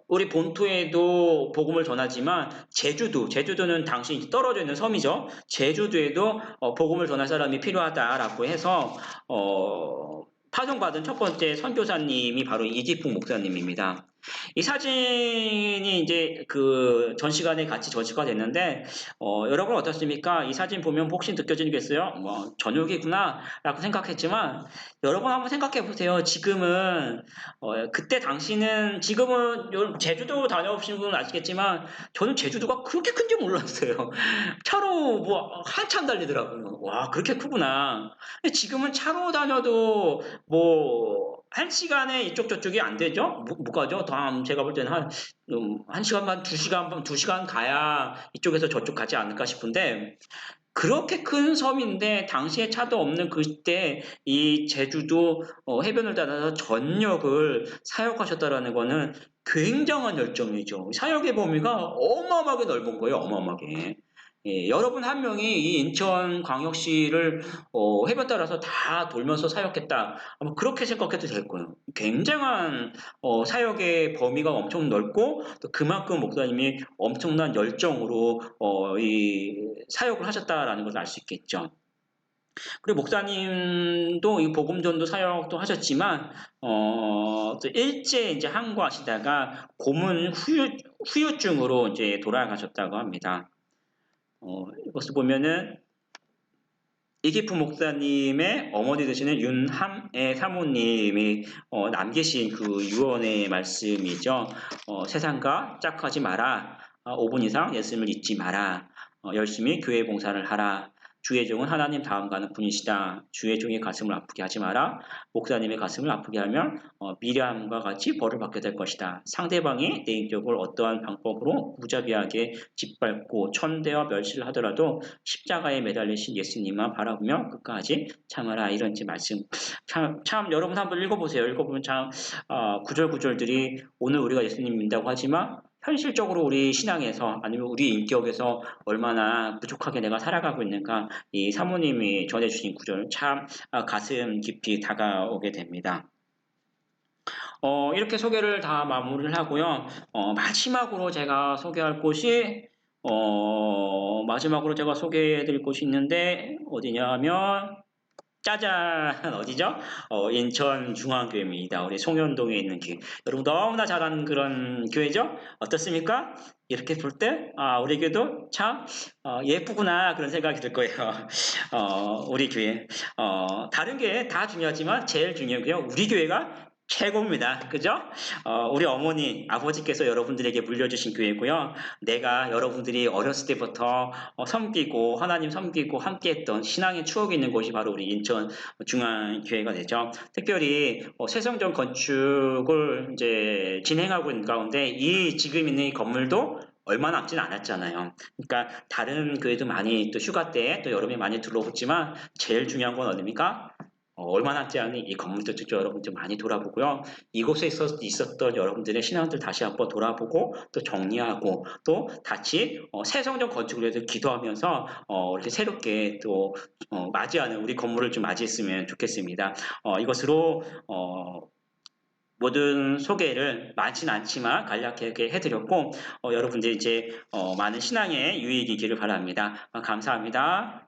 우리 본토에도 복음을 전하지만 제주도는 당시 떨어져 있는 섬이죠. 제주도에도 복음을 전할 사람이 필요하다라고 해서 파송받은 첫 번째 선교사님이 바로 이기풍 목사님입니다. 이 사진이 이제 그 전시관에 같이 전시가 됐는데 여러분 어떻습니까? 이 사진 보면 혹시 느껴지겠어요? 뭐 전역이구나라고 생각했지만 여러분 한번 생각해 보세요. 지금은 그때 당시는 지금은 제주도 다녀오신 분은 아시겠지만 저는 제주도가 그렇게 큰지 몰랐어요. 차로 뭐 한참 달리더라고요. 와 그렇게 크구나. 근데 지금은 차로 다녀도 뭐 1시간에 이쪽 저쪽이 안 되죠? 못 가죠? 다음 제가 볼 때는 한 시간 반, 2시간 반, 2시간 가야 이쪽에서 저쪽 가지 않을까 싶은데 그렇게 큰 섬인데 당시에 차도 없는 그때 이 제주도 해변을 따라서 전역을 사역하셨다라는 거는 굉장한 열정이죠. 사역의 범위가 어마어마하게 넓은 거예요. 어마어마하게. 예, 여러분 한 명이 이 인천광역시를 해변 따라서 다 돌면서 사역했다. 아마 그렇게 생각해도 될 거예요. 굉장한 사역의 범위가 엄청 넓고 또 그만큼 목사님이 엄청난 열정으로 이 사역을 하셨다라는 것을 알 수 있겠죠. 그리고 목사님도 이 복음전도 사역도 하셨지만 또 일제 이제 항거하시다가 고문 후유증으로 이제 돌아가셨다고 합니다. 이것을 보면은 이기프 목사님의 어머니 되시는 윤함애 사모님이 남기신 그 유언의 말씀이죠. 세상과 짝하지 마라. 5분 이상 예수님을 잊지 마라. 열심히 교회 봉사를 하라. 주의 종은 하나님 다음 가는 분이시다. 주의 종의 가슴을 아프게 하지 마라. 목사님의 가슴을 아프게 하면 미리암과 같이 벌을 받게 될 것이다. 상대방이 내 인격을 어떠한 방법으로 무자비하게 짓밟고 천대와 멸시를 하더라도 십자가에 매달리신 예수님만 바라보며 끝까지 참아라 이런 말씀 참 여러분 한번 읽어보세요. 읽어보면 참 구절구절들이 오늘 우리가 예수님 믿는다고 하지만 현실적으로 우리 신앙에서 아니면 우리 인격에서 얼마나 부족하게 내가 살아가고 있는가 이 사모님이 전해주신 구절 참 가슴 깊이 다가오게 됩니다. 이렇게 소개를 다 마무리를 하고요. 마지막으로 제가 소개할 곳이 마지막으로 제가 소개해드릴 곳이 있는데 어디냐 하면 짜잔 어디죠? 인천중앙교회입니다. 우리 송현동에 있는 교회. 여러분 너무나 잘 아는 그런 교회죠? 어떻습니까? 이렇게 볼 때, 우리 교회도 참 예쁘구나 그런 생각이 들 거예요. 우리 교회. 다른 교회 다 중요하지만 제일 중요한 게 우리 교회가 최고입니다. 그죠? 우리 어머니, 아버지께서 여러분들에게 물려주신 교회고요. 내가 여러분들이 어렸을 때부터 섬기고 하나님 섬기고 함께했던 신앙의 추억이 있는 곳이 바로 우리 인천 중앙교회가 되죠. 특별히 새성전 건축을 이제 진행하고 있는 가운데 이 지금 있는 이 건물도 얼마 남진 않았잖아요. 그러니까 다른 교회도 많이 또 휴가 때 또 여름에 많이 둘러봤지만 제일 중요한 건 어딥니까? 얼마 남지 않은 이 건물도 직접 여러분들 많이 돌아보고요. 이곳에 있었던 여러분들의 신앙들 다시 한번 돌아보고 또 정리하고 또 다시 새 성전 건축을 위해서 기도하면서 이렇게 새롭게 또 맞이하는 우리 건물을 좀 맞이했으면 좋겠습니다. 이것으로 모든 소개를 많지는 않지만 간략하게 해드렸고 여러분들 이제 많은 신앙의 유익이기를 바랍니다. 감사합니다.